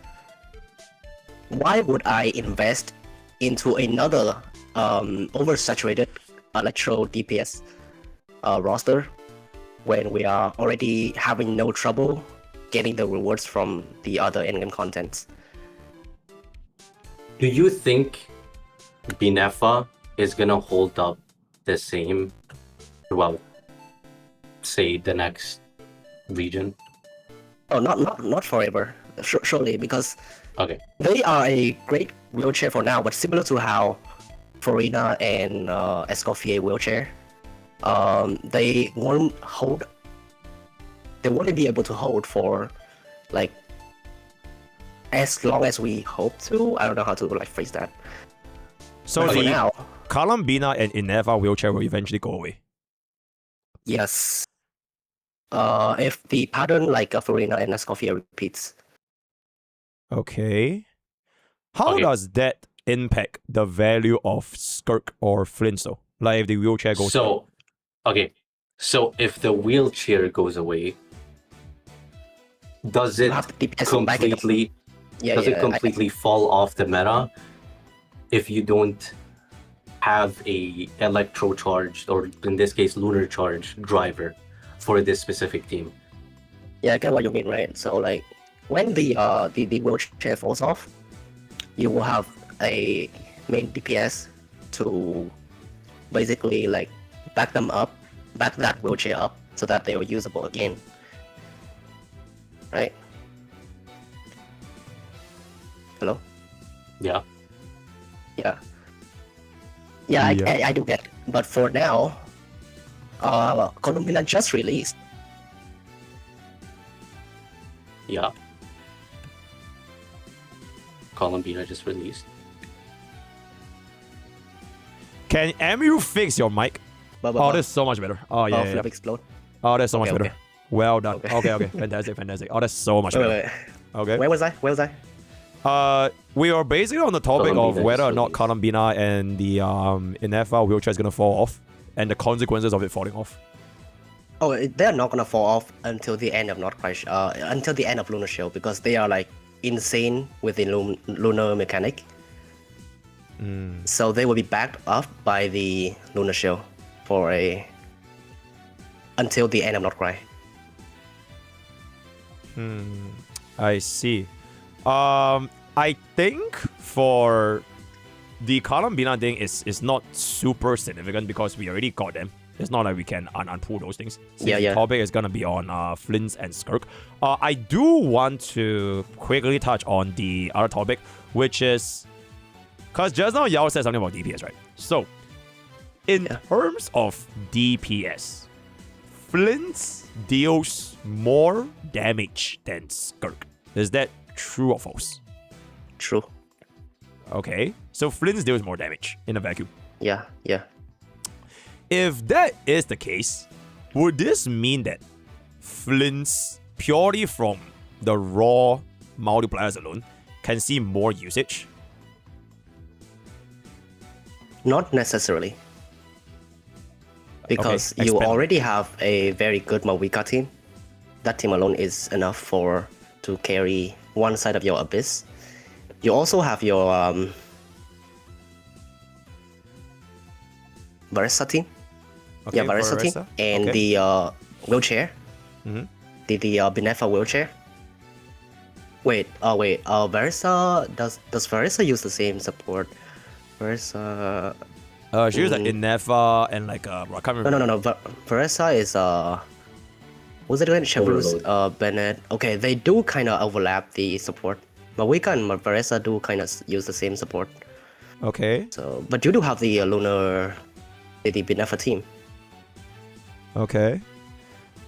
Why would I invest into another oversaturated Electro DPS roster when we are already having no trouble getting the rewards from the other endgame contents? Do you think Binefa is gonna hold up the same throughout, say, the next region? Oh, not forever. Surely, because they are a great wheelchair for now, but similar to how Farina and Escoffier wheelchair, they won't hold. They won't be able to hold for like as long as we hope to. I don't know how to like phrase that. So for now, Columbina and Ineva wheelchair will eventually go away. Yes. If the pattern like Farina and Escoffier repeats. Okay. How does that impact the value of Skirk or Flint though? Like if the wheelchair goes away? So if the wheelchair goes away, does it completely fall off the meta if you don't have a electro charged, or in this case lunar charge driver for this specific team? Yeah, I get what you mean, right? So like when the wheelchair falls off, you will have a main DPS to basically like back that wheelchair up so that they are usable again. Right? Hello? Yeah. I do get it. But for now, Columbina just released. Yeah. Columbina just released. Can Amiru fix your mic? Oh, that's so much better. Oh, yeah. Explode. Oh, that's so much better. Well done. Okay. Fantastic. Oh, that's so much better. Wait. Okay. Where was I? We are basically on the topic of whether or not Columbina and the Inefa wheelchair is gonna fall off. and the consequences of it falling off? Oh, they're not gonna fall off until the end of not crash. Until the end of Lunar Shield, because they are like insane with the lunar mechanic. So they will be backed up by the Lunar Shield for until the end of Not Cry. I see. I think for the Columbina thing is not super significant because we already got them. It's not like we can unpull those things. Since Yeah. The topic is gonna be on Flins and Skirk. I do want to quickly touch on the other topic, which is because just now Yao said something about DPS, right? So, in terms of DPS, Flins deals more damage than Skirk. Is that true or false? True. Okay, so Flins deals more damage in a vacuum. Yeah. If that is the case, would this mean that Flins, purely from the raw multipliers alone, can see more usage? Not necessarily. Because Okay, you expand. already have a very good Mawika team. That team alone is enough to carry one side of your Abyss. You also have your Barista team. Okay, Barista team. Barista. And Okay. the wheelchair. Mhm. The Benefa wheelchair. Barista, does Barista use the same support? Barista... She was like Inefa and like I can't remember. No. Barista is what's it again? Chevrus, Bennett. Okay, they do kind of overlap the support. Mawika and Barista do kind of use the same support. Okay. So, but you do have the Lunar, the Benefa team. Okay.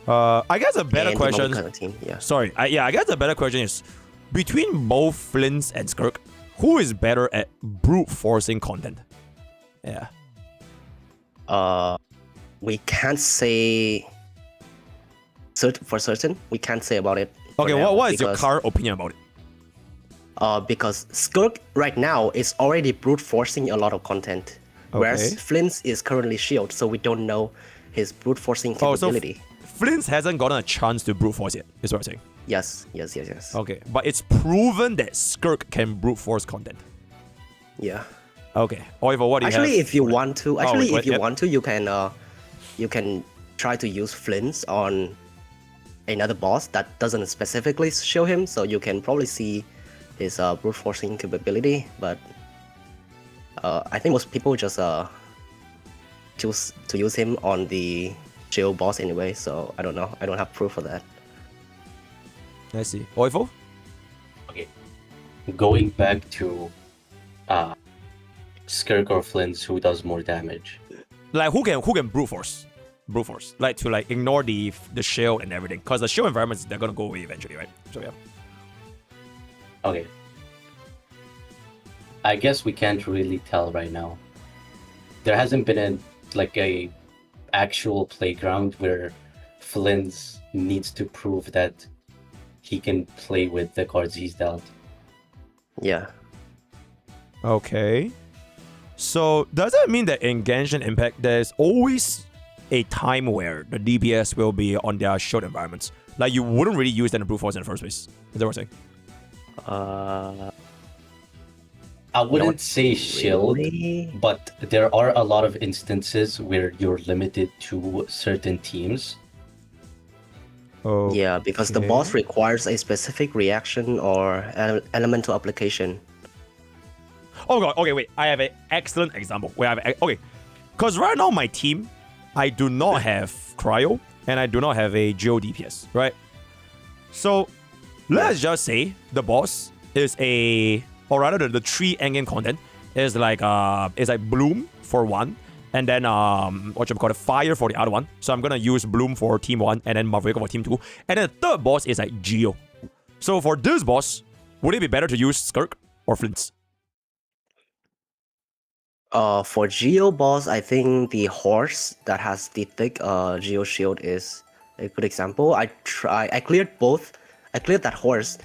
I guess a better and question. The Mawika team, yeah. Sorry. I guess the better question is, between both Flins and Skirk, who is better at brute forcing content? Yeah. We can't say for certain. We can't say about it. Okay. for now What is your because- current opinion about it? Because Skirk right now is already brute forcing a lot of content, whereas Okay. Flint's is currently shield, so we don't know his brute forcing Oh, so capability. Flins hasn't gotten a chance to brute force yet. Is what I'm saying. Yes. Okay, but it's proven that Skirk can brute force content. Yeah. Okay. Oliver, what do you Actually, have? if you want to, you can try to use Flint's on another boss that doesn't specifically show him, so you can probably see his brute forcing capability. But I think most people just choose to use him on the shield boss anyway. So I don't know. I don't have proof of that. I see. Oliver? Okay. Going back to Skirk or Flins, who does more damage? Like who can brute force? Brute force. Like to like ignore the shield and everything. Because the shield environments, they're gonna go away eventually, right? So yeah. Okay. I guess we can't really tell right now. There hasn't been a actual playground where Flins needs to prove that he can play with the cards he's dealt. Yeah. Okay. So does that mean that in Genshin Impact there's always a time where the DPS will be on their shield environments? Like you wouldn't really use them to brute force in the first place. Is that what I'm saying? I wouldn't Not say shield, really. but there are a lot of instances where you're limited to certain teams. Oh. Yeah, because the boss requires a specific reaction or elemental application. Oh god. Okay, wait. I have an excellent example. Because right now my team, I do not have cryo and I do not have a geo DPS, right? So let's just say the boss is or rather the 3 endgame content is like bloom for one, and then fire for the other one. So I'm gonna use bloom for team 1 and then Maverick for team 2, and then the third boss is like geo. So for this boss, would it be better to use Skirk or Flint's? For Geo boss, I think the horse that has the thick Geo shield is a good example. I cleared both. I cleared that horse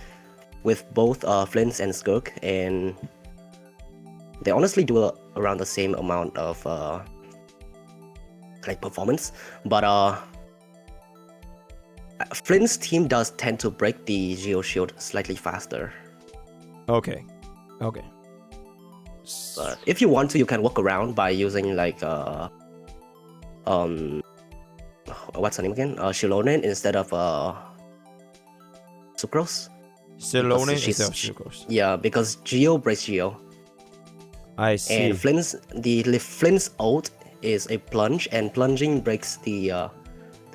with both Flint's and Skirk, and they honestly do around the same amount of like performance, but Flint's team does tend to break the Geo Shield slightly faster. Okay. But if you want to, you can work around by using like what's her name again? Shilonen instead of Sucrose. Shilonen Because instead of Sucrose. Yeah, because Geo breaks Geo. I see. And Flint's ult is a plunge, and plunging breaks the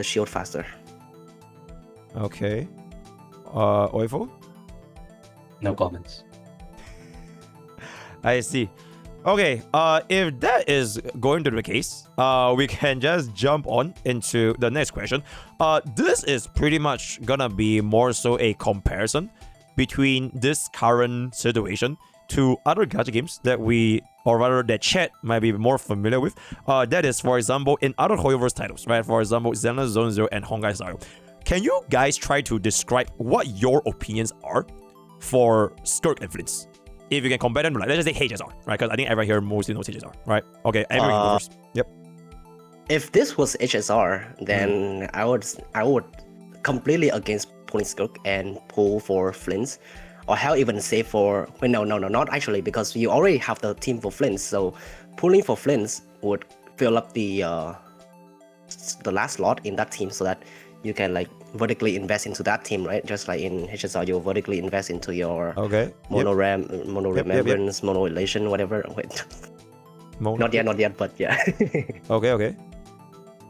shield faster. Okay. Oifo? No comments. I see. Okay, if that is going to be the case, we can just jump on into the next question. This is pretty much gonna be more so a comparison between this current situation to other gacha games that we, or rather that chat might be more familiar with. That is, for example, in other Hoyoverse titles, right? For example, Xenoblade Zone Zero and Honkai Star. Can you guys try to describe what your opinions are for Skirk and Flins? If you can compare them, like, let's just say HSR, right? Because I think everyone here mostly knows HSR, right? Okay, everyone can go first. Yep. If this was HSR, then I would completely against pulling Skirk and pull for Flins, or hell even say for no, not actually, because you already have the team for Flins. So pulling for Flins would fill up the last slot in that team, so that you can like vertically invest into that team, right? Just like in HSR, you vertically invest into your mono remembrance, mono relation, whatever. Wait, not yet, but yeah. Okay.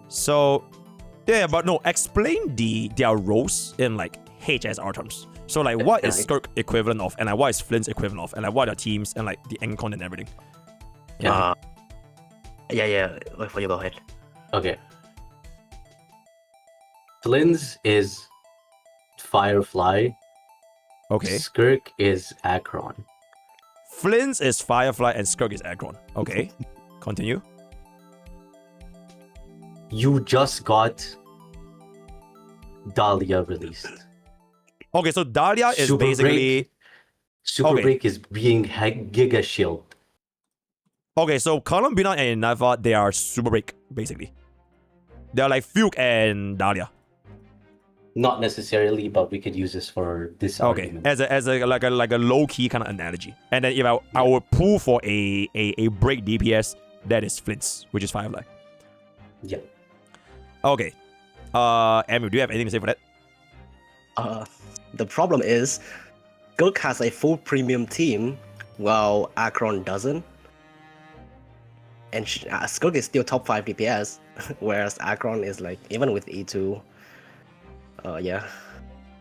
So, yeah, but no, explain their roles in like HSR terms. So like, what is Skirk equivalent of, and like what is Flint's equivalent of, and like what are teams and like the encon and everything. Yeah. Wait for you, go ahead. Okay. Flins is Firefly. Okay. Skirk is Akron. Flins is Firefly and Skirk is Akron. Okay. Continue. You just got Dahlia released. Okay, so Dahlia is Super basically... Super Break is being Giga Shield. Okay, so Columbina and Nava, they are Super Break, basically. They're like Fuke and Dahlia. Not necessarily, but we could use this for this argument. As a low key kind of analogy. And then if I would pull for a break DPS, that is Flint's, which is Firefly. Yeah. Okay. Emu, do you have anything to say for that? The problem is, Skirk has a full premium team, while Akron doesn't. And Skirk is still top 5 DPS, whereas Akron is like, even with E2, yeah.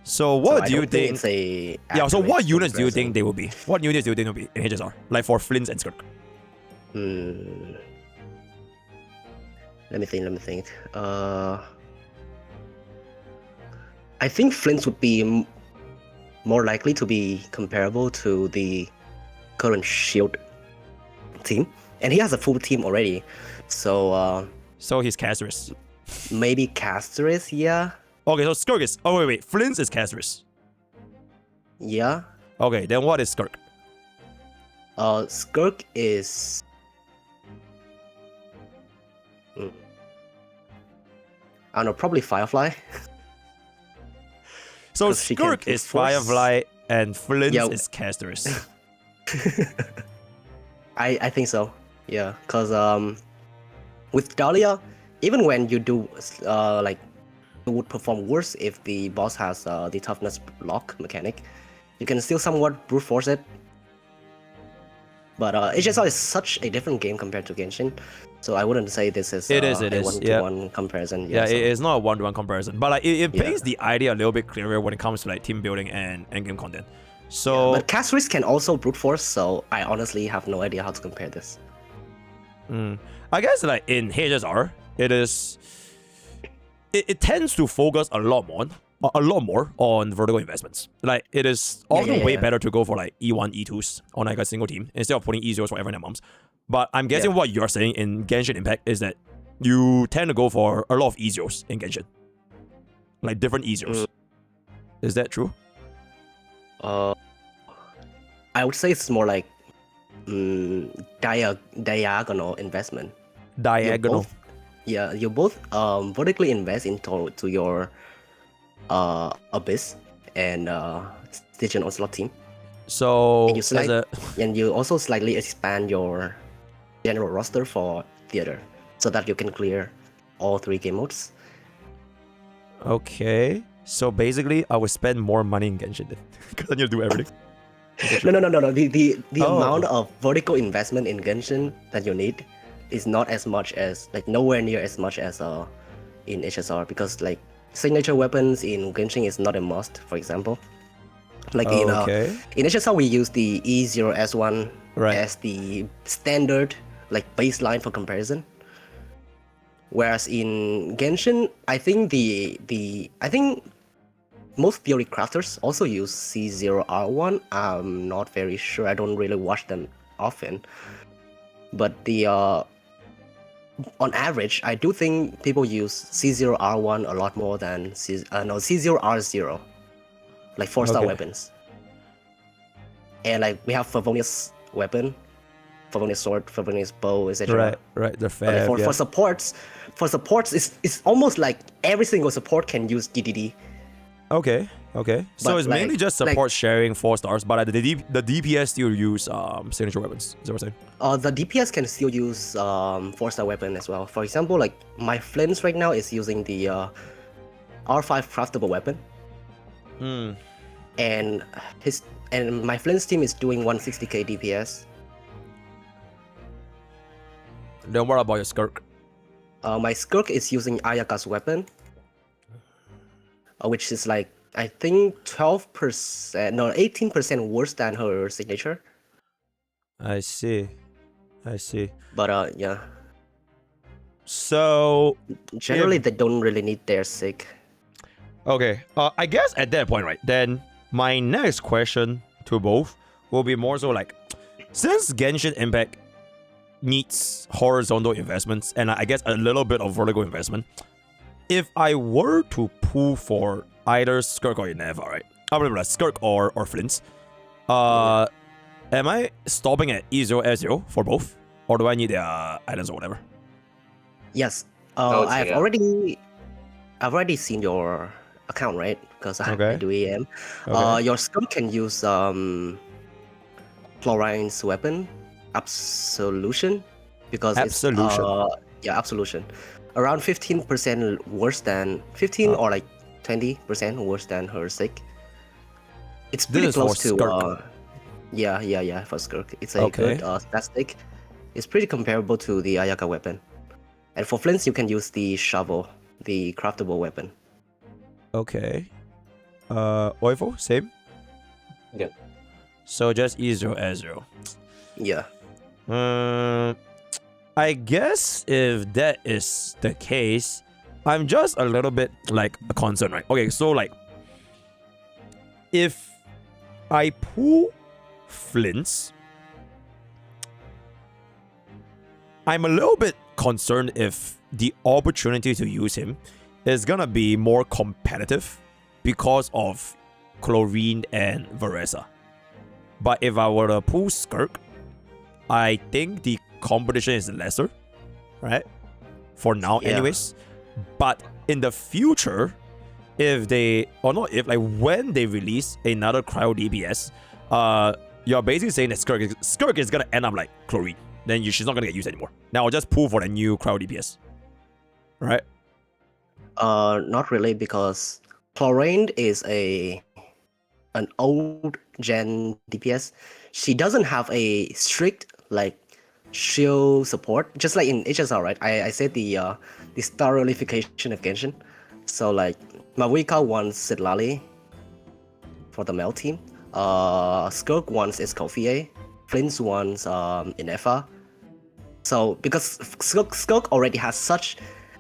So what do you think? It's a so what units do you think they will be? What units do you think will be in HSR? Like for Flins and Skirk? Let me think. I think Flint's would be more likely to be comparable to the current Shield team, and he has a full team already. So he's Caceres. Maybe Caceres, yeah. Okay, so Skirk is... Oh, wait. Flins is Caceres. Yeah. Okay, then what is Skirk? Skirk is... I don't know, probably Firefly. So Skirk is Firefly and Flins is Caceres. I think so. Yeah, because with Dahlia, even when you do like, it would perform worse if the boss has the toughness lock mechanic. You can still somewhat brute force it. But HSR is such a different game compared to Genshin, so I wouldn't say this is a one-to-one comparison. Yeah, it's not a one-to-one comparison, but like it paints the idea a little bit clearer when it comes to like team building and game content. So, but Caceres can also brute force, so I honestly have no idea how to compare this. I guess like in HSR, it tends to focus a lot more on vertical investments. Like it is often way better to go for like E1, E2s on like a single team instead of putting E0s for everyone at mums. But I'm guessing what you're saying in Genshin Impact is that you tend to go for a lot of E0s in Genshin. Like different E0s. Is that true? I would say it's more like diagonal investment. Diagonal. yeah, you both vertically invest into your Abyss and Stygian Onslaught team. So And you as a and you also slightly expand your general roster for theater so that you can clear all 3 game modes. okay, so basically I would spend more money in Genshin then because I need to do everything. No. The Oh. amount of vertical investment in Genshin that you need is not as much as nowhere near as much as in HSR, because like signature weapons in Genshin is not a must. For example, like Okay. in HSR we use the E0S1 Right. as the standard like baseline for comparison. Whereas in Genshin, I think I think most theory crafters also use C0R1. I'm not very sure. I don't really watch them often. But the on average, I do think people use C0R1 a lot more than C0R0, like 4-star Okay. weapons. And like we have Favonius weapon, Favonius sword, Favonius bow, etc. Right. The But like, fab. Yeah. for supports, it's almost like every single support can use DDD. Okay. So But it's mainly like- just support sharing 4 stars, but the DPS still use signature weapons. Is that what I'm saying? The DPS can still use 4-star weapon as well. For example, like my Flins right now is using the R5 craftable weapon, and my Flins team is doing 160k DPS. Then what about your Skirk? My Skirk is using Ayaka's weapon, which is like I think 12%, no 18% worse than her signature. I see. But yeah, So generally they don't really need their sig. okay, I guess at that point, right, then my next question to both will be more so like, since Genshin Impact needs horizontal investments and I guess a little bit of vertical investment, if I were to pull for either Skirk or Ineva, right, I remember Skirk or Flins, am I stopping at E0 S0 for both, or do I need their items or whatever? Yes, I would say, I've yeah. already seen your account, right? Because I Okay. do EM. Okay. Your Skirk can use Chlorine's weapon, Absolution, because Absolution. it's Absolution, around 15% worse than 15 or like 20% worse than her sig. It's pretty This is close for to Skirk. yeah for Skirk. It's a Okay. good statistic. It's pretty comparable to the Ayaka weapon. And for Flins, you can use the shovel, the craftable weapon. Okay. Oifo, same? Yeah. So just E0 S0. Yeah. I guess if that is the case, I'm just a little bit like concerned, right? Okay, so like if I pull Flint's, I'm a little bit concerned if the opportunity to use him is gonna be more competitive because of Chlorine and Varesa. But if I were to pull Skirk, I think the competition is lesser, right? For now, Yeah. anyways. But in the future, if they, or not if, like when they release another cryo DPS, you're basically saying that Skirk is gonna end up like Chlorine. Then she's not gonna get used anymore. Now I'll just pull for the new cryo DPS, right? Not really, because Chlorine is an old gen DPS. She doesn't have a strict like shield support, just like in HSR, right? I said the star unification of Genshin. So like Mawika wants Sidlali for the male team. Skirk wants Escoffier. Flint's wants Inefa. So because Skirk already has such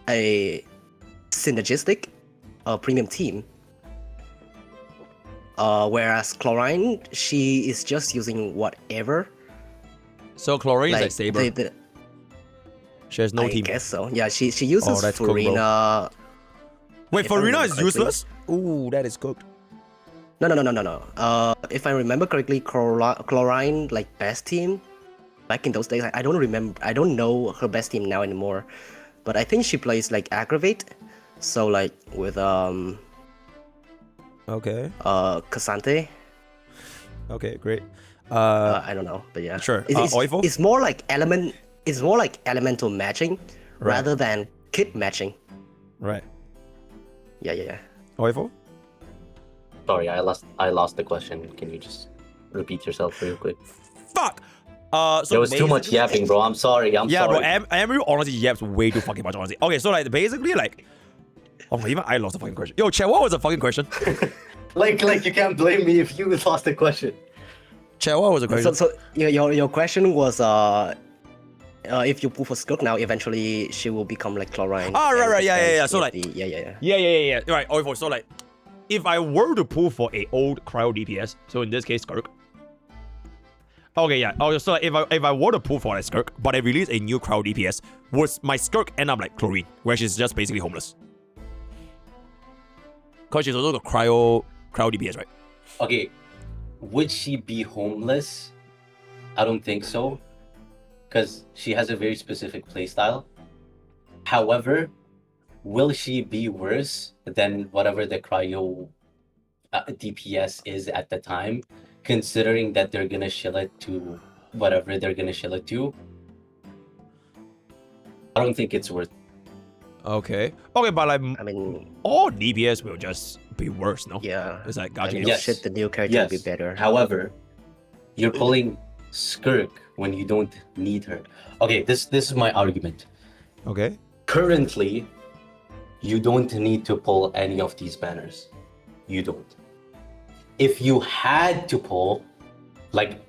a synergistic premium team, whereas Chlorine, she is just using whatever. So Chlorine is Like like Saber. She has no I team. guess so. Yeah, she uses that's cooked, bro. Furina. Wait, if I Farina remember is correctly. useless? Ooh, that is cooked. No. If I remember correctly, Chlorine like best team back in those days. I don't remember. I don't know her best team now anymore. but I think she plays like aggravate, so like with Okay. Cassante. Okay, great. I don't know, but yeah. Sure. It's, Oifo? it's more like elemental matching rather than kit matching. Right. Yeah. Oifo? Sorry, I lost the question. Can you just repeat yourself real quick? Fuck! So There was too much basically- yapping, bro. I'm sorry. I'm Yeah, sorry. bro, Emery honestly yaps way too fucking much, honestly. Okay, so like basically like, oh, even I lost the fucking question. Yo, Chat, what was the fucking question? Like you can't blame me if you lost the question. Chat, what was the question? So your question was if you pull for Skirk now, eventually she will become like Chlorine. Ah, and right, yeah. defense So with like, yeah. yeah. Right, Oifo. So like, if I were to pull for a old cryo DPS, so in this case, Skirk. Okay, yeah. Oh, so like, if I were to pull for a Skirk, but I release a new cryo DPS, would my Skirk end up like Chlorine, where she's just basically homeless? Because she's also the cryo DPS, right? Okay, would she be homeless? I don't think so, because she has a very specific playstyle. However, will she be worse than whatever the cryo DPS is at the time, considering that they're gonna shill it to whatever they're gonna shill it to? I don't think it's worth. Okay, but like I mean, all DPS will just be worse, no? yeah. It's like I gotcha. mean, Yes. shit, the new character Yes. will be better. However, you're pulling Skirk when you don't need her. Okay, this is my argument. Okay. Currently, you don't need to pull any of these banners. You don't. If you had to pull, like,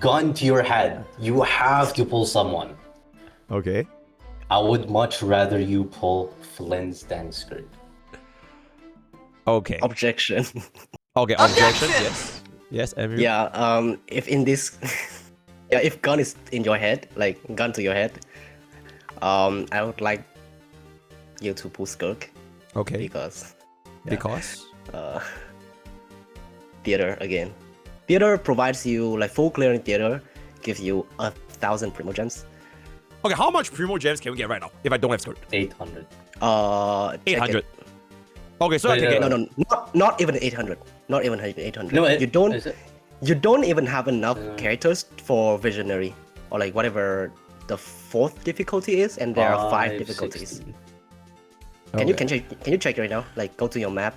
gun to your head, you have to pull someone. Okay. I would much rather you pull Flins than Skirk. Okay. Objection. Okay. Objection. Yes. Yes. Emery. Yeah. If in this, yeah, if gun is in your head, like gun to your head, I would like you to pull Skirk Okay. because Because. theater again. Theater provides you like full clearing theater, gives you 1,000 primo gems. Okay. How much primo gems can we get right now if I don't have Skirk? 800. Check 800. it. Okay. So I can Wait, get. No, not even 800. Not even 800. No, you don't. is it? You don't even have enough characters for visionary or like whatever the 4th difficulty is, and there are 5 difficulties. 16. Can you check right now? Like go to your map,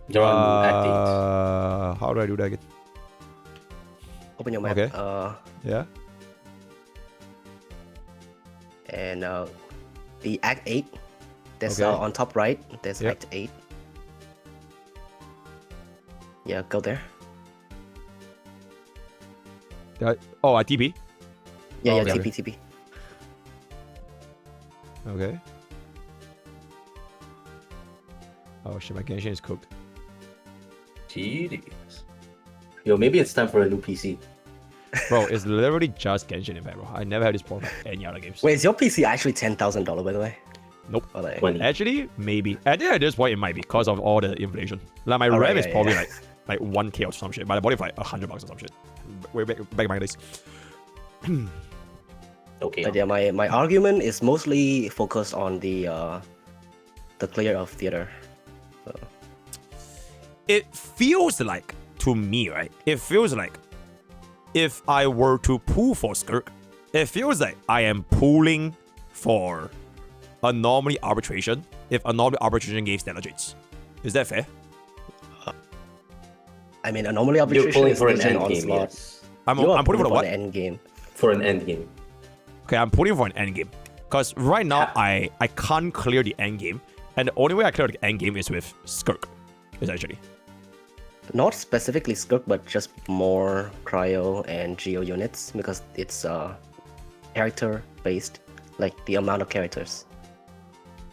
You're on Act 8. How do I do that again? open your map. Okay. Yeah. And the Act 8. There's Okay. on top right. There's Yep. Act 8. Yeah, go there. Oh, I TP. Yeah, Okay. TP. Okay. Oh shit, my Genshin is cooked. Jeez. Yo, maybe it's time for a new PC. Bro, it's literally just Genshin Impact, bro. I never had this problem with any other games. Wait, is your PC actually $10,000 by the way? Nope. Or like, 20. Actually, maybe. I think at this point it might be because of all the inflation. Like my Oh, RAM right, is yeah, probably yeah. like 1K or some shit, but I bought it for like $100 or some shit. Way back in my days. Okay. But yeah, my argument is mostly focused on the clear of theater. It feels like, to me, right? It feels like if I were to pull for Skirk, it feels like I am pulling for anomaly arbitration if anomaly arbitration gave standard traits. Is that fair? I mean, anomaly You're arbitration pulling is for an Legion end game, onslaught. yes. I'm You are putting for the what? an end game. For an end game. Okay, I'm putting for an end game. Because right now, I can't clear the end game. And the only way I clear the end game is with Skirk, essentially. Not specifically Skirk, but just more cryo and geo units because it's character based, like the amount of characters.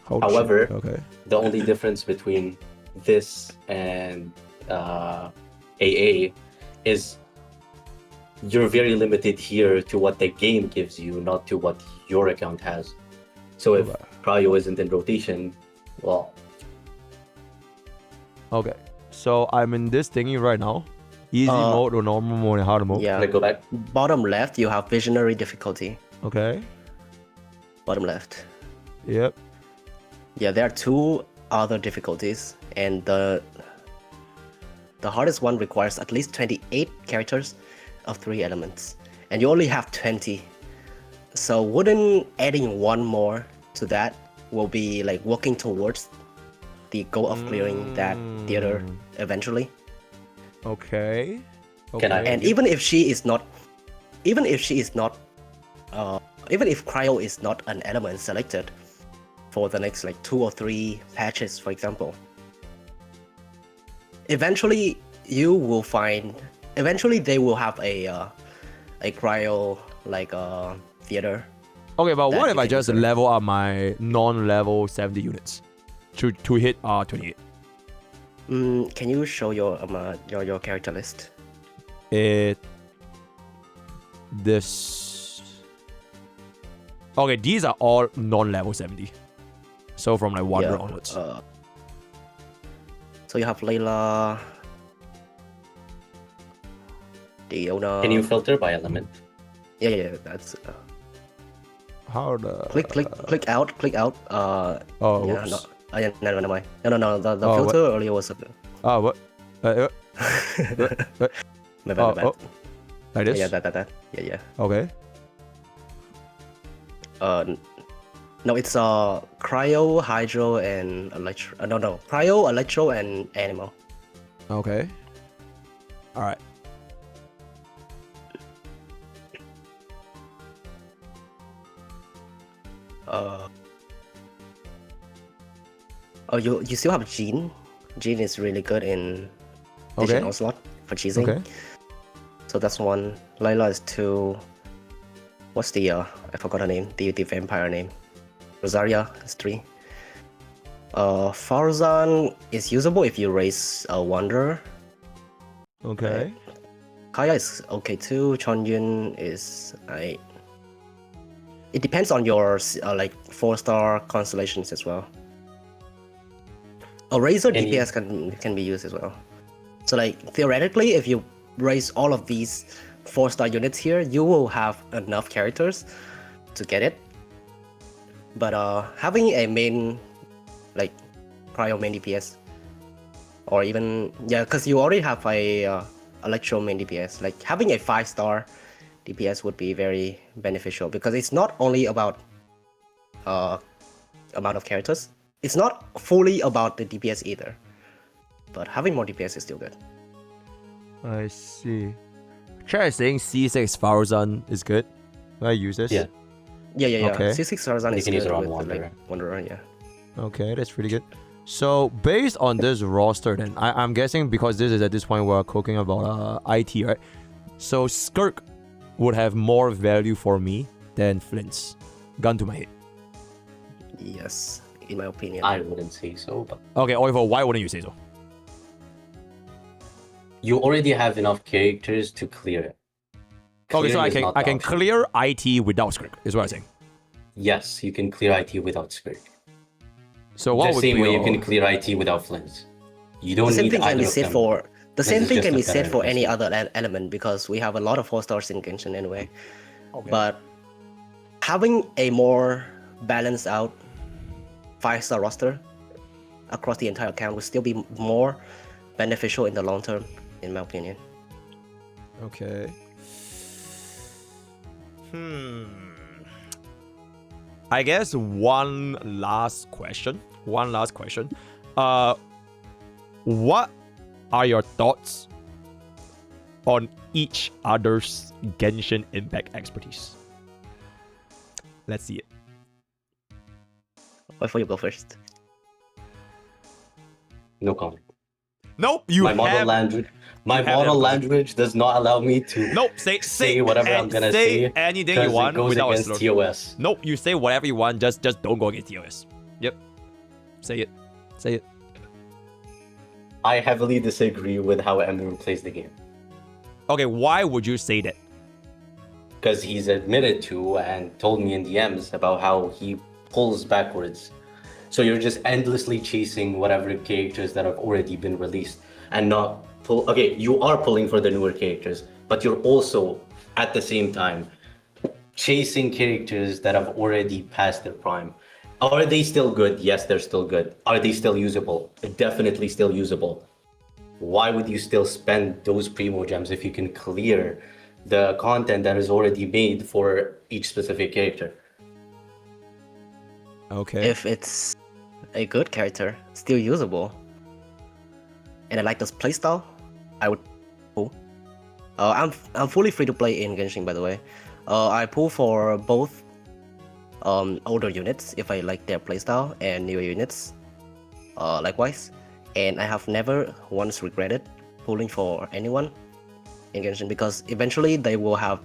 Holy However, shit. Okay. The only difference between this and AA is you're very limited here to what the game gives you, not to what your account has. So if cryo isn't in rotation, well, Okay. So I'm in this thingy right now. Easy mode or normal mode and hard mode. Yeah. can I go back? Bottom left, you have visionary difficulty. Okay. Bottom left. Yep. Yeah, there are two other difficulties, and the hardest one requires at least 28 characters of 3 elements, and you only have 20. So wouldn't adding one more to that will be like working towards the goal of clearing that theater eventually? Okay. Can I- And even if she is not, even if Cryo is not an element selected for the next like 2 or 3 patches, for example, eventually they will have a Cryo like theater. Okay, but that what you if I can just use her. level up my non-level 70 units to hit 28? Can you show your character list? This. Okay, these are all non-level 70. So from like Wonder onwards. So you have Layla, Diona. Can you filter by element? Yeah, that's. How the. Click out. Oh, yeah, whoops. never mind. No. The Oh, filter earlier was. Oh, what? My bad. Like this? Yeah, that. Yeah. Okay. No, it's Cryo, Hydro, and Electro. No. Cryo, Electro, and Animal. Okay. Alright. Oh, you still have Jean. Jean is really good in Okay. Onslaught for cheesing. Okay. So that's 1. Layla is 2. What's the I forgot her name. The vampire name. Rosaria is 3. Farzan is usable if you raise a Wanderer. Okay. Kaya is okay too. Chonyun is it depends on your like 4-star constellations as well. A Razor Any- DPS can be used as well. So like theoretically, if you raise all of these 4-star units here, you will have enough characters to get it. But having a main like Cryo main DPS, or even because you already have a Electro main DPS, like having a 5-star DPS would be very beneficial because it's not only about amount of characters. It's not fully about the DPS either, but having more DPS is still good. I see. Chat is saying C6 Farzan is good. Will I use this? Yeah. Yeah. Okay. C6 Tarzan You is can use good it on with Wanderer. like Wanderer, yeah. Okay, that's pretty good. So based on this roster, then I'm guessing because this is at this point we're talking about IT, right? So Skirk would have more value for me than Flint's. Gun to my head. Yes, in my opinion. I wouldn't say so, but Okay, Oliver, why wouldn't you say so? you already have enough characters to clear it. Okay, so Clearing I is can not the option. clear IT without Skirk, is what I'm saying. Yes, you can clear IT without Skirk. So what The would same be way you your- can clear IT without Flins. You don't the same need thing can either be of said them. for the This same is thing just can a be said better for any investment. other element because we have a lot of 4-stars in Genshin anyway. Okay. But having a more balanced out 5-star roster across the entire account will still be more beneficial in the long term, in my opinion. Okay. I guess one last question. What are your thoughts on each other's Genshin Impact expertise? Let's see it. Why for you go first? No comment. Nope, you My model have... language. My have model them. language does not allow me to Nope, say whatever I'm gonna say. anything you 'cause want it goes without a against slur. TOS. Nope, you say whatever you want, just don't go against TOS. Yep. Say it. I heavily disagree with how Emru plays the game. Okay, why would you say that? Because he's admitted to and told me in DMs about how he pulls backwards. So you're just endlessly chasing whatever characters that have already been released and not pull. Okay, you are pulling for the newer characters, but you're also at the same time chasing characters that have already passed their prime. Are they still good? Yes, they're still good. Are they still usable? Definitely still usable. Why would you still spend those primo gems if you can clear the content that is already made for each specific character? Okay. If it's a good character, still usable, and I like this playstyle, I would pull. I'm fully free to play in Genshin, by the way. I pull for both older units if I like their playstyle and newer units likewise. And I have never once regretted pulling for anyone in Genshin because eventually they will have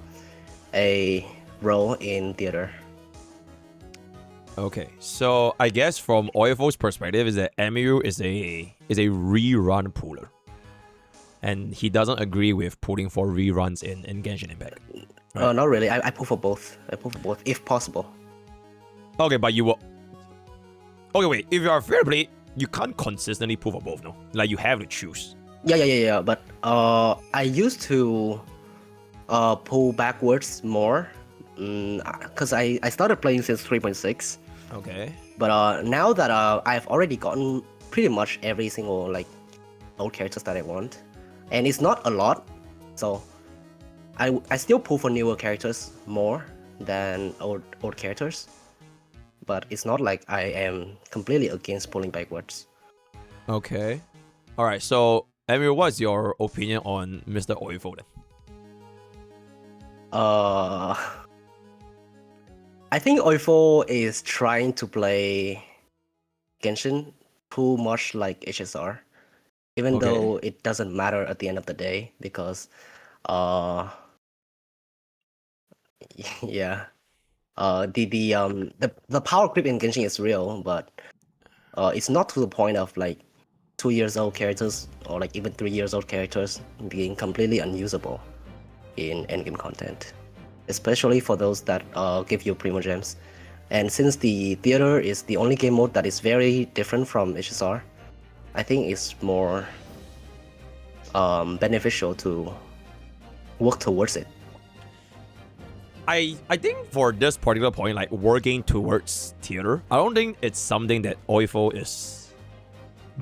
a role in theater. Okay, so I guess from Oifo's perspective is that Emu is a rerun puller, and he doesn't agree with pulling for reruns in Genshin Impact. Right. Not really. I pull for both. I pull for both if possible. Okay, but you will. Okay, wait. If you are fair play, you can't consistently pull for both, no? Like you have to choose. Yeah. But I used to pull backwards more because I started playing since 3.6. Okay. But now that I've already gotten pretty much every single like old characters that I want, and it's not a lot, so I still pull for newer characters more than old characters. But it's not like I am completely against pulling backwards. Okay. All right. So, Emil, what's your opinion on Mr. Oifo then? I think Oifo is trying to play Genshin too much like HSR, even though it doesn't matter at the end of the day because, yeah. The power creep in Genshin is real, but it's not to the point of like 2 years old characters or like even 3 years old characters being completely unusable in endgame content, especially for those that give you primo gems. And since the theater is the only game mode that is very different from HSR, I think it's more beneficial to work towards it. I think for this particular point, like working towards theater, I don't think it's something that Oifo is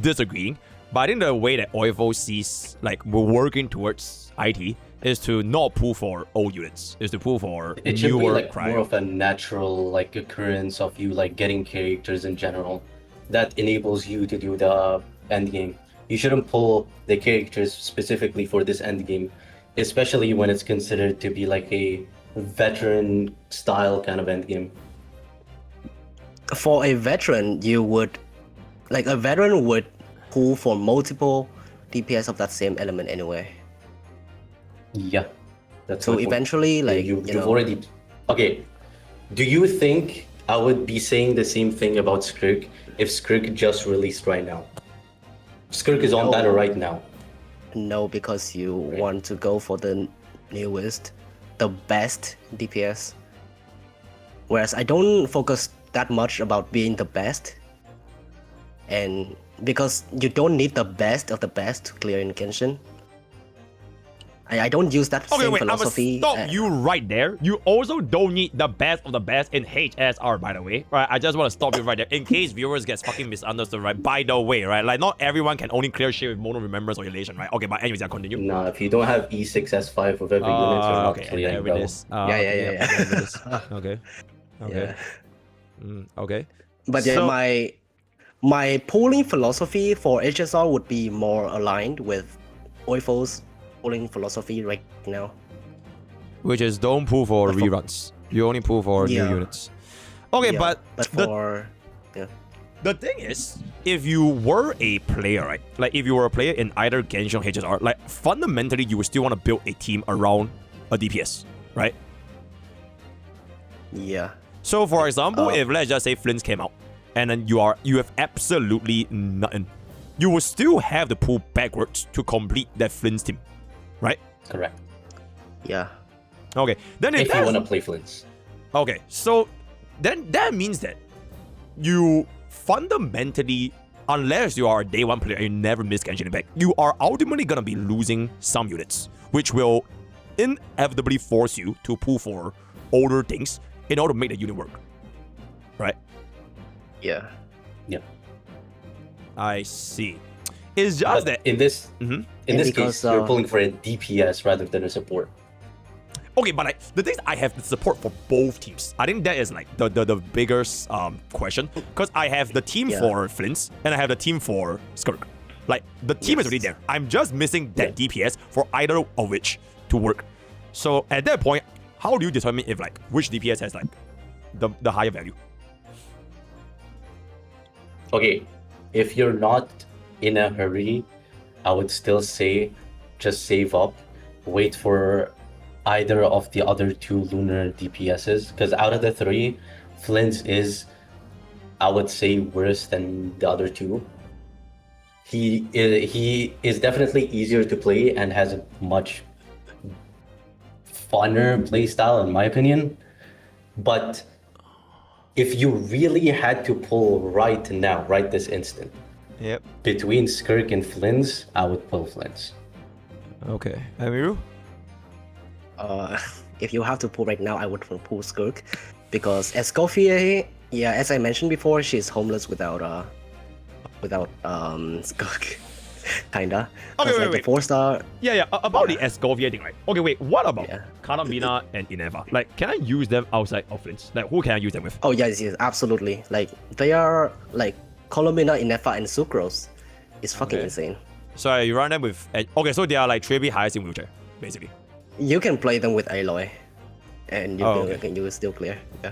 disagreeing. But I think the way that Oifo sees like we're working towards IT is to not pull for old units, is to pull for It should be newer like cryo. more of a natural like occurrence of you like getting characters in general that enables you to do the end game. You shouldn't pull the characters specifically for this end game, especially when it's considered to be like a veteran style kind of end game. For a veteran, you would like a veteran would pull for multiple DPS of that same element anyway. Yeah, that's So my point. eventually, like you've you know, already. Okay, do you think I would be saying the same thing about Skirk if Skirk just released right now? Skirk is on No. battle right now. no, because you want to go for the newest, the best DPS. Whereas I don't focus that much about being the best, and because you don't need the best of the best to clear in Genshin. I don't use that Okay, same wait, I'm philosophy. gonna stop you right there. You also don't need the best of the best in HSR, by the way. Right, I just want to stop you right there in case viewers get fucking misunderstood, right? By the way, right? Like, not everyone can only clear shit with mono remembrance or elation, right? Okay, but anyways, I'll continue. Nah, if you don't have E6, S5 of every unit, you're not Okay, and clearing, there bro. it is. Yeah. there it is. Okay. Okay. Yeah. Okay. But yeah, So- my polling philosophy for HSR would be more aligned with Oifo's polling philosophy right now. Which is don't pull for reruns. You only pull for new Yeah. units. Okay, Yeah, but the thing is, if you were a player, right? Like if you were a player in either Genshin or HSR, like fundamentally you would still want to build a team around a DPS, right? Yeah. So for example, if let's just say Flins came out, and then you have absolutely nothing, you will still have to pull backwards to complete that Flins team, right? Correct. Yeah. Okay, then If you want to play Flins. Okay, so then that means that you fundamentally, unless you are a day one player and you never miss Genshin Impact, you are ultimately gonna be losing some units, which will inevitably force you to pull for older things in order to make the unit work, right? Yeah. Yeah. I see. It's just But that in this Mhm. in And this because, case, you're pulling for a DPS rather than a support. Okay, but like the thing is, I have the support for both teams. I think that is like the biggest question, because I have the team Yeah. for Flins and I have the team for Skirk. Like the team is already there. I'm just missing that DPS for either of which to work. So at that point, how do you determine if like which DPS has like the higher value? Okay, if you're not in a hurry, I would still say just save up, wait for either of the other two lunar DPSs, because out of the three, Flint's is, I would say, worse than the other two. He is definitely easier to play and has a much funner playstyle, in my opinion. But if you really had to pull right now, right this instant, Yep. between Skirk and Flins, I would pull Flins. Okay. Amiru? If you have to pull right now, I would pull Skirk, because Escoffier, yeah, as I mentioned before, she's homeless without Skirk, kinda. Okay, 'Cause, wait. the 4-star. Yeah. About the Escovia thing, right? Okay, wait. What about Yeah. Kanambina and Ineva? Like, can I use them outside of Flins? Like, who can I use them with? Oh yes, absolutely. Like they are like Colombina, Inefa, and Sucrose. It's fucking Okay. insane. So you run them with. Okay, so they are like 3B highest in wheelchair, basically. You can play them with Aloy, and you will still clear. Yeah.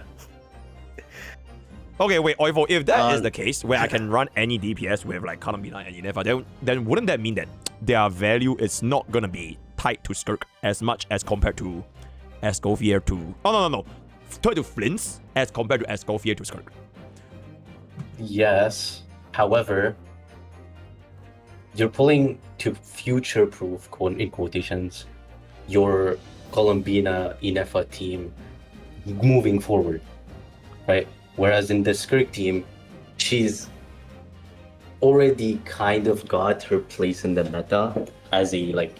Okay, wait, Oivo, if that is Um, the case, where I can run any DPS with like Kanambina and Ineva, then wouldn't that mean that their value is not gonna be tied to Skirk as much as compared to Escoffier to... Oh, no. Tied to Flins as compared to Escoffier to Skirk. Yes. However, you're pulling to future-proof, in quotations, your Colombina Inefa team moving forward, right? Whereas in the Skirk team, she's already kind of got her place in the meta as a like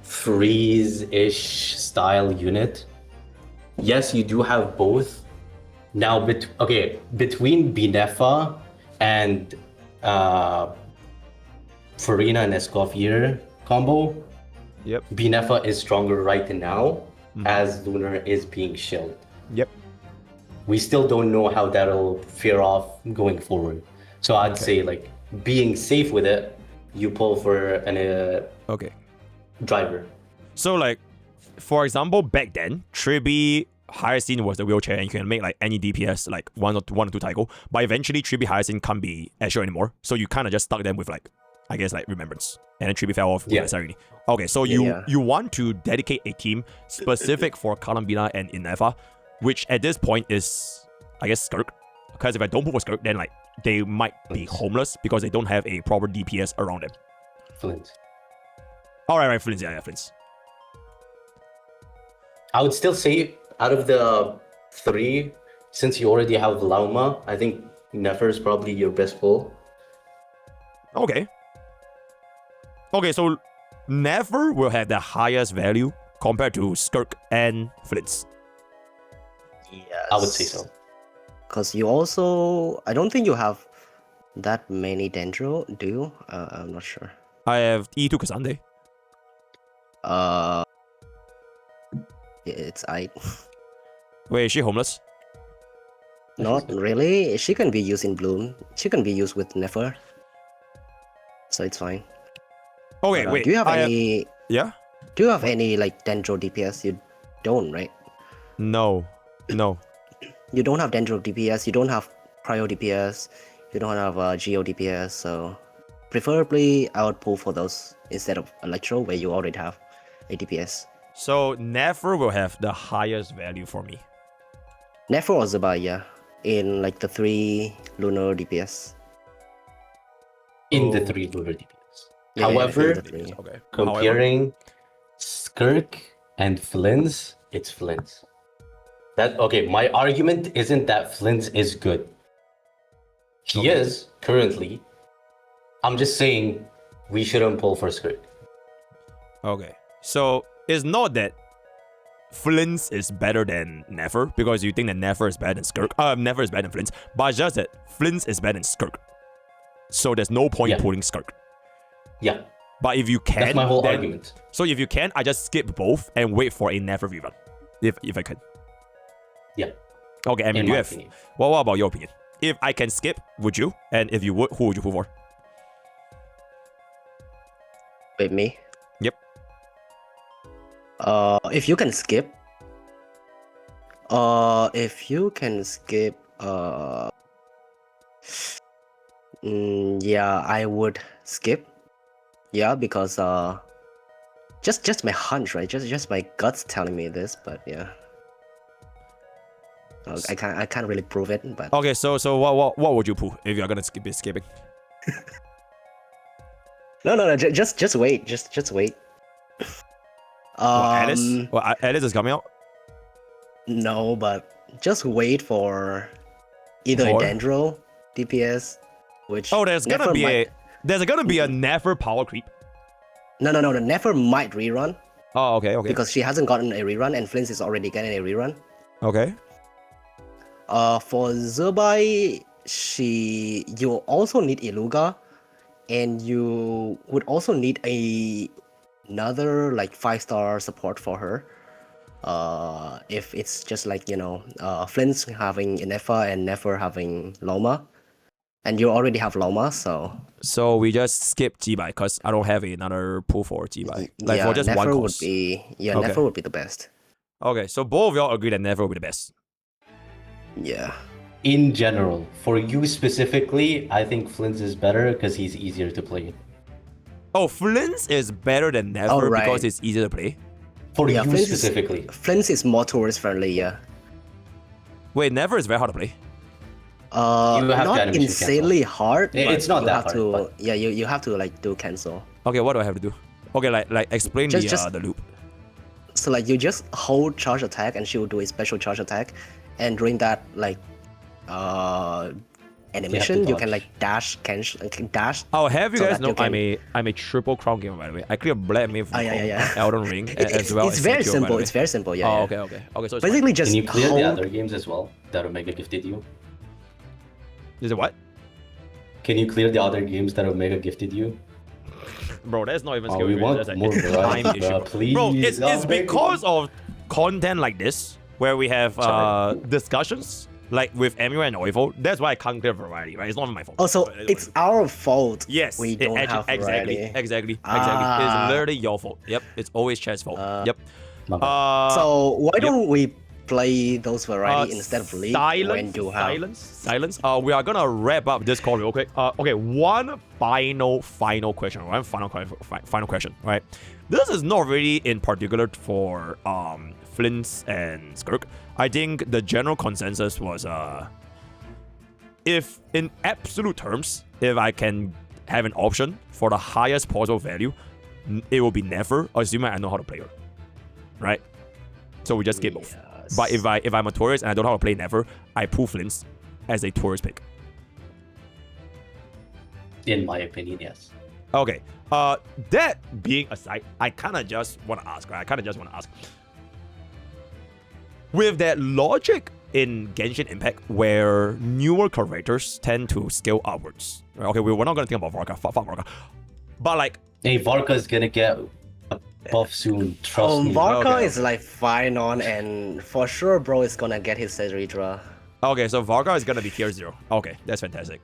freeze-ish style unit. Yes, you do have both. Now, between Binefa and Farina and Escoffier combo, Yep. Binefa is stronger right now as Lunar is being shelled. Yep. We still don't know how that'll fare off going forward. So I'd say like being safe with it, you pull for an Okay. driver. So like, for example, back then, Tribi Hyacinth was the wheelchair and you can make like any DPS like one or two Tycho. But eventually Tribi Hyacinth can't be Azure anymore. So you kind of just stuck them with like, I guess like Remembrance. And then Tribi fell off with Serenity. Okay, so you want to dedicate a team specific for Kalambina and Ineva, which at this point is, I guess, Skirk. Because if I don't put for Skirk, then like they might be homeless because they don't have a proper DPS around them. Flint. Alright, right, Flins, yeah, Flins. I would still say out of the three, since you already have Lauma, I think Nefer is probably your best pull. Okay. Okay, so Never will have the highest value compared to Skirk and Flint's. Yes. I would say so. Because you also, I don't think you have that many Dendro, do you? I'm not sure. I have E2 Kasande. It's I. Wait, is she homeless? Not really. She can be used in Bloom. She can be used with Nefer. So it's fine. Okay, But, wait. do you have I any? Yeah? Do you have any like Dendro DPS? You don't, right? No. You don't have Dendro DPS. You don't have Cryo DPS. You don't have Geo DPS. So preferably, I would pull for those instead of Electro, where you already have a DPS. So Never will have the highest value for me. Nefer or Zabaya in like the 3 lunar DPS. In the Oh. 3 lunar DPS. Yeah, However, in the 3. Okay. comparing Skirk and Flins, it's Flins. My argument isn't that Flins is good. He is currently. I'm just saying we shouldn't pull for Skirk. Okay. So it's not that Flins is better than Never because you think that Never is better than Skirk. Never is better than Flins, but it's just that Flins is better than Skirk. So there's no point putting Skirk. Yeah. But if you can, that's my whole argument. So if you can, I just skip both and wait for a Never rerun, if I can. Yeah. Okay, I mean, you have. What about your opinion? If I can skip, would you? And if you would, who would you pull for? With me. Yep. If you can skip. Yeah, I would skip. Yeah, because just my hunch, right? Just my guts telling me this, but yeah. I can't really prove it, but okay. So what would you pull if you're gonna be skipping? No. Just wait. Just wait. Alice? Well, Alice is coming out. No, but just wait for either a Dendro DPS, which there's gonna be a Never power creep. No, the Never might rerun. Oh, okay. Because she hasn't gotten a rerun, and Flins is already getting a rerun. Okay. For Zerbai, you also need Iluga, and you would also need another like 5-star support for her. If it's just like Flint's having Inefa and Never having Loma, and you already have Loma, so. So we just skip Jibai because I don't have another pull for Jibai. Like for just Never one would be Never would be the best. Okay, so both of y'all agree that Never would be the best. Yeah. In general, for you specifically, I think Flint's is better because he's easier to play. Oh, Flint's is better than Never because it's easier to play? For you Flint's specifically. Flint's is more tourist friendly, yeah. Wait, Never is very hard to play. Not insanely hard. It's not that hard. But... Yeah, you have to like do cancel. Okay, what do I have to do? Okay, like explain the loop. So like you just hold charge attack and she will do a special charge attack, and during that like animation you can like dash. Oh, have you guys know I'm a triple crown gamer, by the way. I clear Black Myth from Elden Ring as well. It's very simple. It's very simple. Yeah. Oh, okay. So it's basically just. Can you clear the other games as well that Omega gifted you? Is it what? Can you clear the other games that Omega gifted you? Bro, that's not even skill. We want more time issue. Please. Bro, it's because of content like this where we have discussions like with Emil and Oivo. That's why I can't clear variety, right? It's not my fault. Also, it's our fault. Yes, we don't have variety. Exactly. It's literally your fault. Yep, it's always Chad's fault. Yep. So why don't we play those variety instead of League when you have silence. We are gonna wrap up this call real quick. Okay, one final question. Final question. Right. This is not really in particular for Flint's and Skirk. I think the general consensus was if in absolute terms, if I can have an option for the highest possible value, it will be Never, assuming I know how to play her. Right? So we just skip both. But if I'm a tourist and I don't know how to play Never, I pull Flint's as a tourist pick. In my opinion, yes. Okay. That being aside, I kind of just want to ask, right? With that logic in Genshin Impact, where newer characters tend to scale upwards. Right? Okay, we're not gonna think about Varka. Fuck Varka. But like, hey, Varka's gonna get a buff soon. Trust me. Varka is like fine on, and for sure, bro is gonna get his Cedridra. Okay, so Varka is gonna be tier 0. Okay, that's fantastic.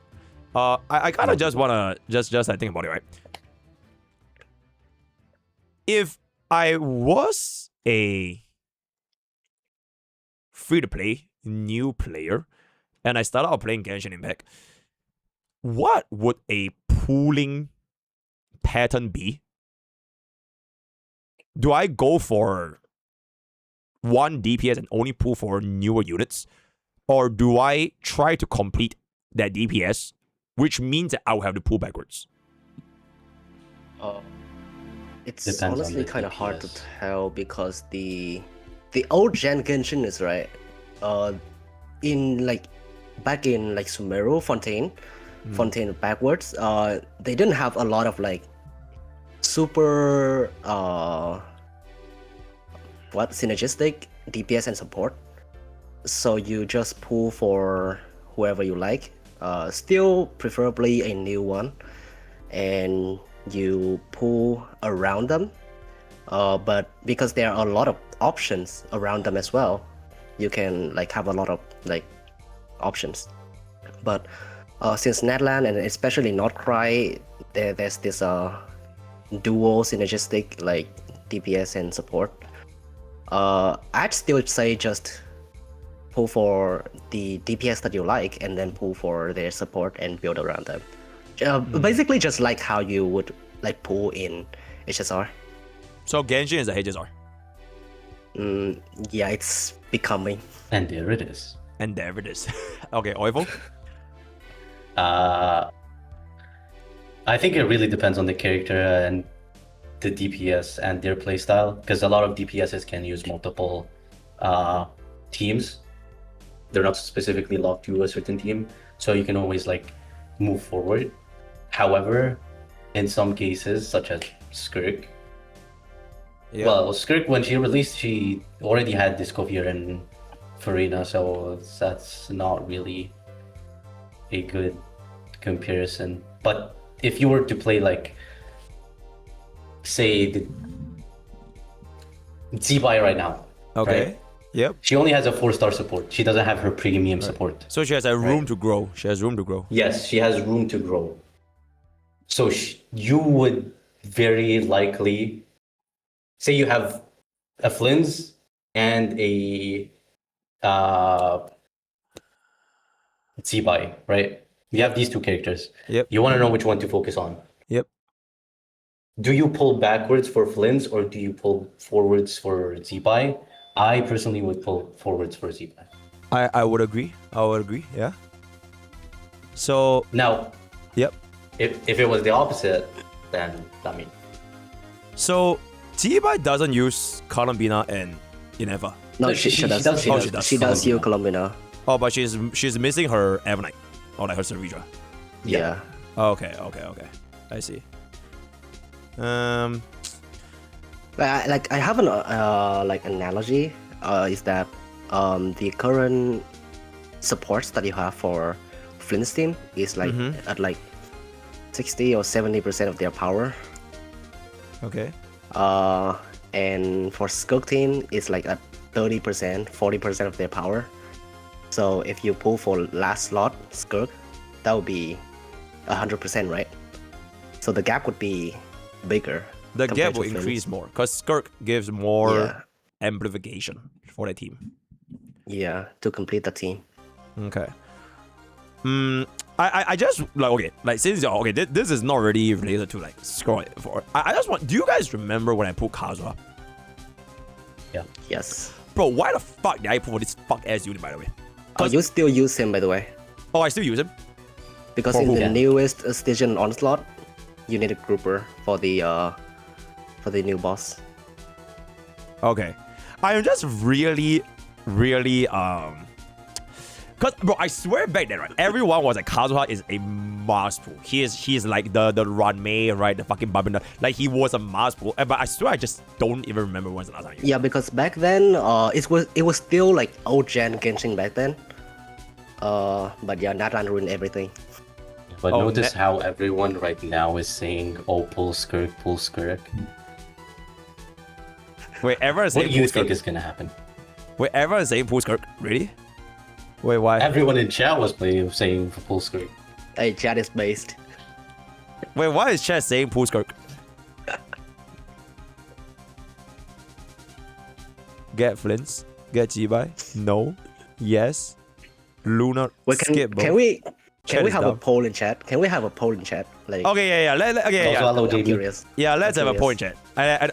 I kind of just wanna just think about it, right? If I was a free-to-play new player and I started out playing Genshin Impact, what would a pooling pattern be? Do I go for one DPS and only pool for newer units? Or do I try to complete that DPS, which means that I will have to pull backwards? It's depends honestly kind of hard to tell because the old gen Genshin is right. In like back in like Sumeru, Fontaine backwards. They didn't have a lot of like super synergistic DPS and support. So you just pull for whoever you like, still preferably a new one, and you pull around them. But because there are a lot of options around them as well, you can like have a lot of like options. But since Netland and especially Nordcry, there's this dual synergistic like DPS and support. I'd still say just pull for the DPS that you like and then pull for their support and build around them. Basically just like how you would like pull in HSR. So Genshin is a HSR. Yeah, it's becoming. And there it is. And there it is. Okay, Oivo? I think it really depends on the character and the DPS and their playstyle, because a lot of DPSs can use multiple teams. They're not specifically locked to a certain team, so you can always like move forward. However, in some cases, such as Skirk, well, Skirk, when she released, she already had Discovier and Farina, so that's not really a good comparison. But if you were to play like, say, the Zibai right now, Okay. right? Yep. She only has a 4-star support. She doesn't have her premium support. So she has a room to grow. She has room to grow. Yes, she has room to grow. So you would very likely say you have a Flins and a Zibai, right? You have these two characters. Yep. You want to know which one to focus on. Yep. Do you pull backwards for Flins or do you pull forwards for Zibai? I personally would pull forwards for Zibai. I would agree. I would agree. Yeah. So Now, yep. if it was the opposite, then I mean, So T-Bai doesn't use Columbina and Ineva. No, No, she she does. does. She Oh, does. she does. She does use Columbina. Oh, but she's missing her Ebonite. Or like her Servidra. Yeah. Okay. I see. Like I have an like analogy. Is that the current supports that you have for Flint's team is like at like 60 or 70% of their power. Okay. And for Skirk team, it's like at 30%, 40% of their power. So if you pull for last slot Skirk, that would be 100%, right? So the gap would be bigger. The compared gap will to Flint's. increase more because Skirk gives more Yeah. amplification for the team. Yeah, to complete the team. Okay. I just like okay, like since okay, this is not really related to like score. I just want. Do you guys remember when I put Kazuha? yeah. Yes. Bro, why the fuck did I put this fuck ass unit by the way? Oh, you still use him, by the way, Oh, I still use him. because For in who? the Yeah. newest Stygian Onslaught, you need a grouper for the new boss. Okay. I am just really cause bro, I swear back then, right? Everyone was like Kazuha is a mass pool. He is like the Ranmei, right? The fucking Babinda. Like he was a mass pool. But I swear I just don't even remember when's the last time I used it. Yeah, because back then, it was still like old gen Genshin back then. But yeah, Nathan ruined everything. But Oh, notice how everyone right now is saying, "Oh, pull Skirk, pull Skirk." Wait, everyone's What saying do you pull think Skirk. is gonna happen? Wait, everyone's saying pull Skirk? Really? Wait, why? Everyone in chat was saying pull Skirk. Hey, chat is based. Wait, why is chat saying pull Skirk? Get Flins? Get Jibai? No. Yes. Lunar. Wait, Skip. can we Chat is have a down. poll in chat? Can we have a poll in chat? Like, Okay, yeah. Okay, Also, yeah. hello, I'm JB. curious. Yeah, let's have a curious. point chat.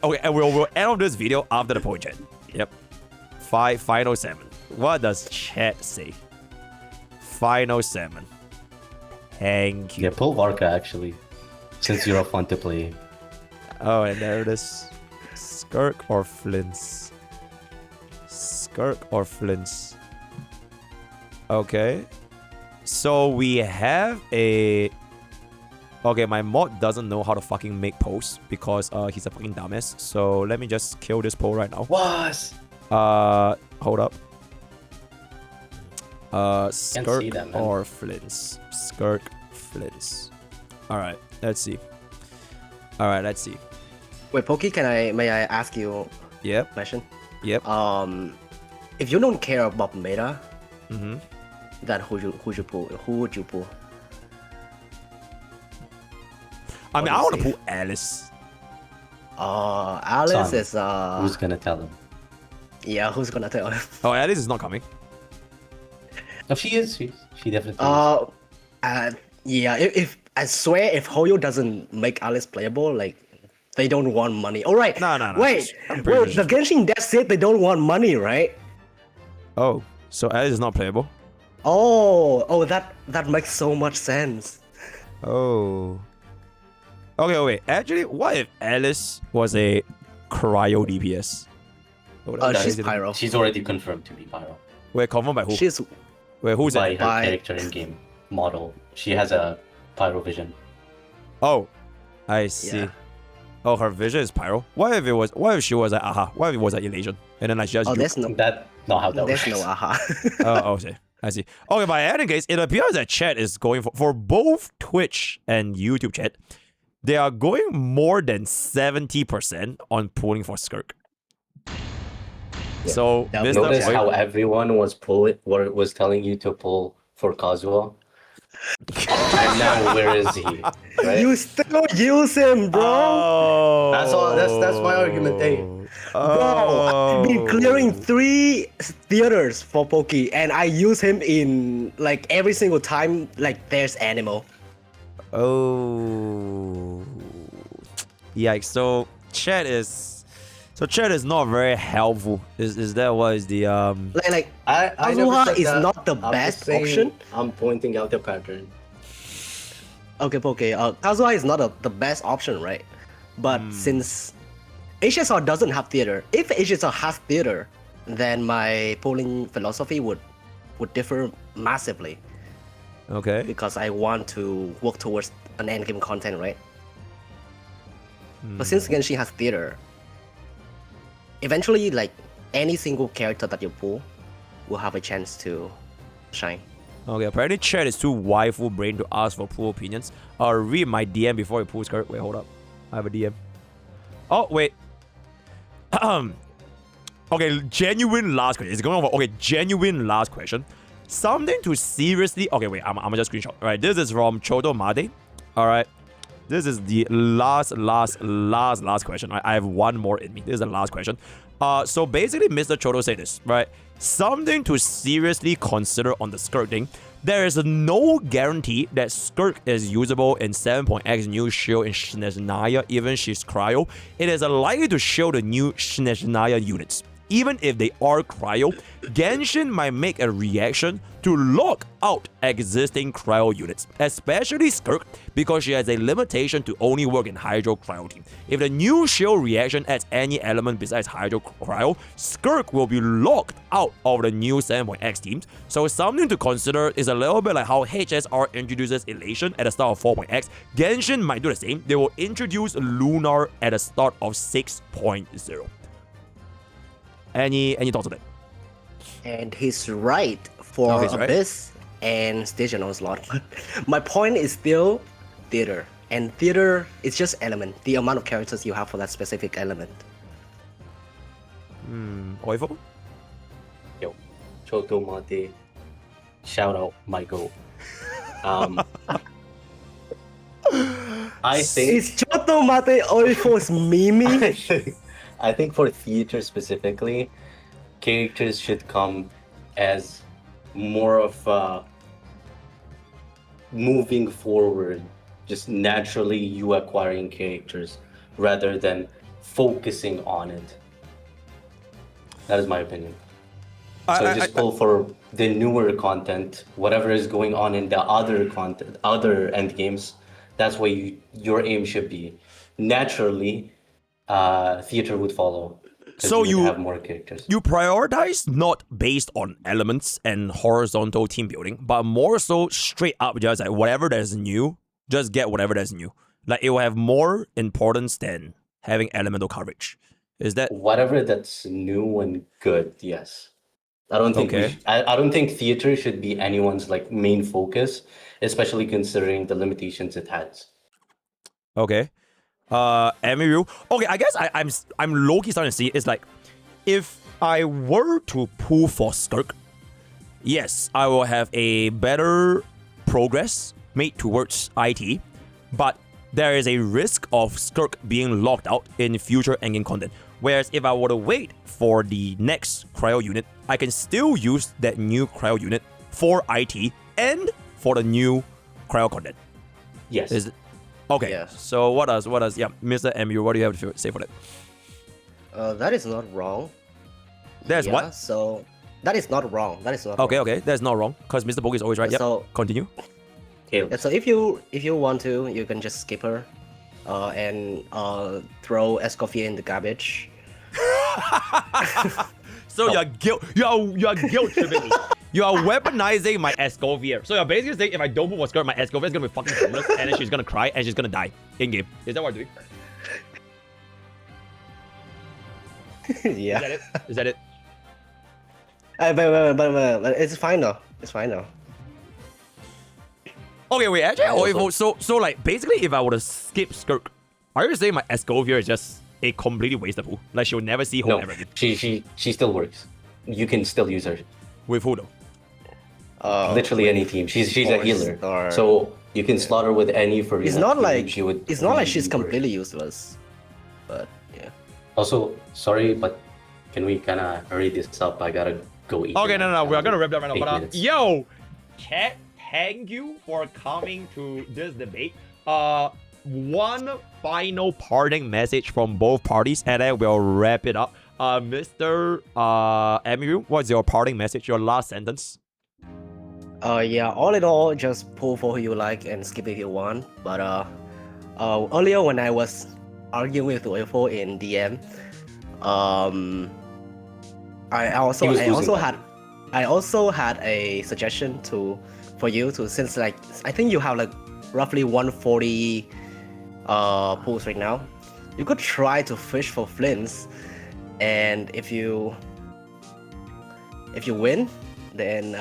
Okay, and we'll end off this video after the point chat. Yep. Final 7. What does chat say? Final 7. Thank you. Yeah, pull Varka actually, since you're fun to play. Oh, and there it is. Skirk or Flins? Skirk or Flins? Okay. So we have a Okay, my mod doesn't know how to fucking make posts because he's a fucking dumbass. So let me just kill this poll right now. Was. Hold up. Skirk that, man. or Flins? Skirk, Flins. All right, let's see. All right, let's see. Wait, Pokke, may I ask you a Yep, question? yep. If you don't care about meta, Mm-hmm. then who would you pull? I mean, do I you want to say? pull Alice. Alice Son, is Who's gonna tell him? yeah, who's gonna tell him? Oh, Alice is not coming. No, she is. She definitely is. Yeah. If I swear, if Hoyo doesn't make Alice playable, like they don't want money. All right. No. Wait. I'm pretty Well, sure the Genshin Dev said they don't want money, right? Oh, so Alice is not playable? Oh, that makes so much sense. Oh. Okay, wait. Actually, what if Alice was a cryo DPS? Oh, She's crazy. Pyro. She's already confirmed to be Pyro Wait, confirmed by who? She's Wait, who's by it? her By- character in game model. She has a Pyro vision. Oh, I see. Yeah. Oh, her vision is pyro. What if she was like aha? What if it was like Elation? And then like she just oh, drew- there's no That's not how that there's works. no aha. okay. I see. Okay, by any case, it appears that chat is going for both Twitch and YouTube chat. They are going more than 70% on pulling for Skirk. So Yeah, Mr. Notice Pokke- how everyone was telling you to pull for Kazuha. And now where is he? Right? You still use him, bro. Oh. That's my argument, eh? Bro, I've been Oh. clearing 3 theaters for Pokke, and I use him in like every single time like there's animal. Oh. Yikes. So chat is not very helpful. Is that what is the Like I never Kazuha said is that. not the I'm best just saying option. I'm pointing out the pattern. Okay, Pokke. Kazuha is not the best option, right? But since HSR doesn't have theater, if HSR has theater, then my polling philosophy would differ massively okay? because I want to work towards an endgame content, right? But since Genshin has theater, eventually, like any single character that you pull will have a chance to shine. Okay, apparently chat is too waifu brain to ask for pool opinions. Read my DM before you pull Skirk. Wait, hold up. I have a DM. Oh, wait. Okay, genuine last question. It's going over. Okay, genuine last question. Something to seriously... Okay, wait. I'm gonna just screenshot. All right, this is from Chodo Made. All right. This is the last question. I have one more in me. This is the last question. So basically, Mr. Chodo said this, right? Something to seriously consider on the Skirk thing. There is no guarantee that Skirk is usable in 7.x new shield in Snezhnaya, even she's cryo. It is likely to show the new Snezhnaya units. Even if they are cryo, Genshin might make a reaction to lock out existing cryo units, especially Skirk, because she has a limitation to only work in Hydro Cryo team. If the new shield reaction adds any element besides Hydro Cryo, Skirk will be locked out of the new 7.x teams. So something to consider is a little bit like how HSR introduces Elation at the start of 4.x. Genshin might do the same. They will introduce Lunar at the start of 6.0. Any thoughts on that? And he's right for he's right. Abyss and Station Onslaught. But my point is still theater. And theater is just element, the amount of characters you have for that specific element. Oivo? Yo, Choto Mate. Shout out, Michael. I think Is Choto Mate Oifo's Mimi? I think for theater specifically, characters should come as more of moving forward, just naturally you acquiring characters rather than focusing on it. That is my opinion. So just pull for the newer content, whatever is going on in the other content, other end games. That's where your aim should be. Naturally, theater would follow. 'Cause So would you- have more characters. You prioritize not based on elements and horizontal team building, but more so straight up just like whatever that is new, just get whatever that's new. Like it will have more importance than having elemental coverage. Is that Whatever that's new and good, yes. I don't think okay? I don't think theater should be anyone's like main focus, especially considering the limitations it has. Okay. Emiru. Okay, I guess I'm low-key starting to see it's like if I were to pull for Skirk, yes, I will have a better progress made towards IT, but there is a risk of Skirk being locked out in future endgame content. Whereas if I were to wait for the next cryo unit, I can still use that new cryo unit for IT and for the new cryo content. Yes. Is it? Okay. Yeah. So what else? Yeah, Mr. MU, what do you have to say for that? That is not wrong. There's what? So that is not wrong. That is not Okay, wrong. okay. That's not wrong. Because Mr. Pokke is always right. Yep. So Continue. Okay. yeah, so if you want to, you can just skip her, and throw Escoffier in the garbage. So you're guilt tripping me. You are weaponizing my Escoffier. So you're basically saying if I don't move a skirt, my Escoffier is gonna be fucking homeless, and then she's gonna cry and she's gonna die in game. Is that what I'm doing? Yeah. Is that it? But it's fine now. It's fine now. Okay, wait. Actually, Also- so like basically, if I were to skip Skirk, are you saying my Escoffier is just a completely wasted pool? Like she'll never see home No, ever again. she still works. You can still use her. With who though? Literally any team. She's a healer. or- So you can slaughter with any for It's not like she would it's not like she's really work. completely useless. But yeah. Also, sorry, but can we kind of hurry this up? I gotta go eat. Okay, no, we're gonna wrap that right now. 8 But minutes. yo, chat, thank you for coming to this debate. One final parting message from both parties, and then we'll wrap it up. Mr. Emiru, what's your parting message? Your last sentence? Yeah, all in all, just pull for who you like and skip if you want. But earlier when I was arguing with Oifo in DM, I also had a suggestion for you to, since like I think you have like roughly 140 pools right now, you could try to fish for Flins, and if you win, then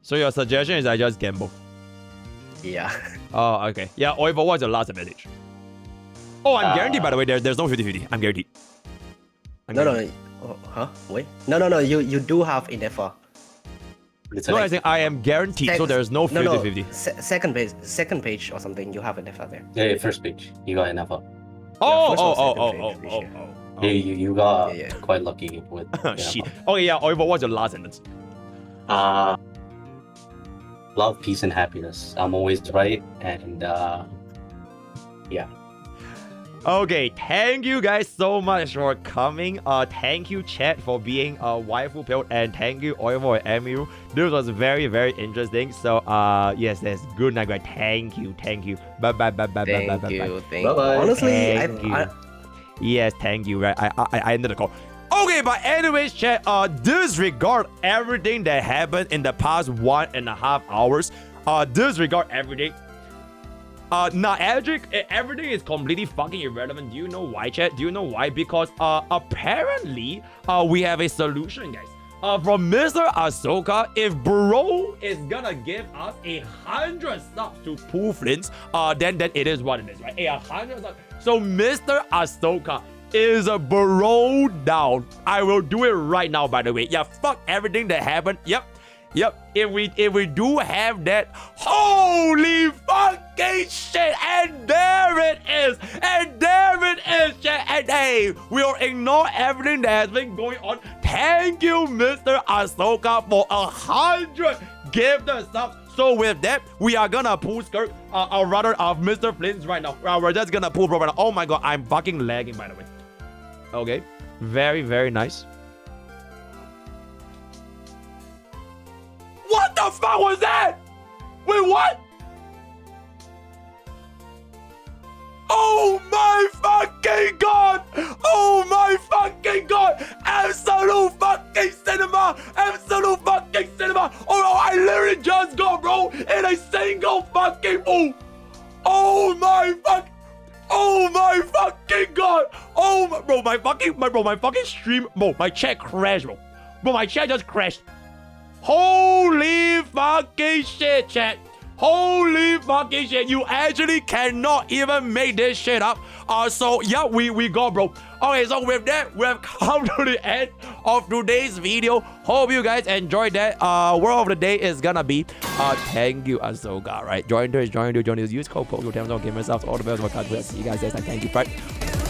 So your suggestion is I just gamble. yeah. Oh, okay. Yeah, Oivo, what's your last message? Oh, I'm guaranteed, by the way, there's no 50-50. I'm guaranteed. No. Oh, huh? Wait. No. You do have Inefa. It's No, like- I think I am guaranteed, so there's no 50-50. Second page or something. You have Inefa there. Yeah, first page. You got enough up. Oh, first or second oh. page, Yeah, you got Yeah. quite lucky with. Shit. Okay, yeah, Oivo, what's your last sentence? Love, peace, and happiness. I'm always right, and yeah. Okay, thank you guys so much for coming. Thank you, chat, for being waifu build, and thank you, Oivo and Emu. This was very, very interesting. So, yes, good night, guys. Thank you. Bye. Thank you. Bye-bye. Honestly, Thank you. Yes, thank you. Right, I ended the call. Okay, but anyways, chat. Disregard everything that happened in the past 1.5 hours. Disregard everything. Edric, everything is completely fucking irrelevant. Do you know why, chat? Do you know why? Because apparently we have a solution, guys. From Mr. Ahsoka, if bro is gonna give us 100 subs to pull Flins, then it is what it is, right? 100 subs. So Mr. Ahsoka is a bro down. I will do it right now, by the way. Yeah, fuck everything that happened. Yep. If we do have that, holy fucking shit, and there it is, chat. And hey, we'll ignore everything that has been going on. Thank you, Mr. Ahsoka, for 100 gifted subs. So with that, we are gonna pull Skirk, or rather of Mr. Flins right now. We're just gonna pull bro right now. Oh my god, I'm fucking lagging, by the way. Okay, very, very nice. What the fuck was that? Wait, what? Oh my fucking god! Oh my fucking god! Absolute fucking cinema! Absolute fucking cinema! Oh no, I literally just got bro in a single fucking move! bro, my fucking stream, bro, my chat crashed, bro. Bro, my chat just crashed. Holy fucking shit, chat. Holy fucking shit. You actually cannot even make this shit up. So yeah, we got, bro. Okay, so with that, we have come to the end of today's video. Hope you guys enjoyed that. Word of the day is gonna be thank you, Azoga, right? Join this, use code pokke, gamers, all the best. See you guys next time. Thank you, right?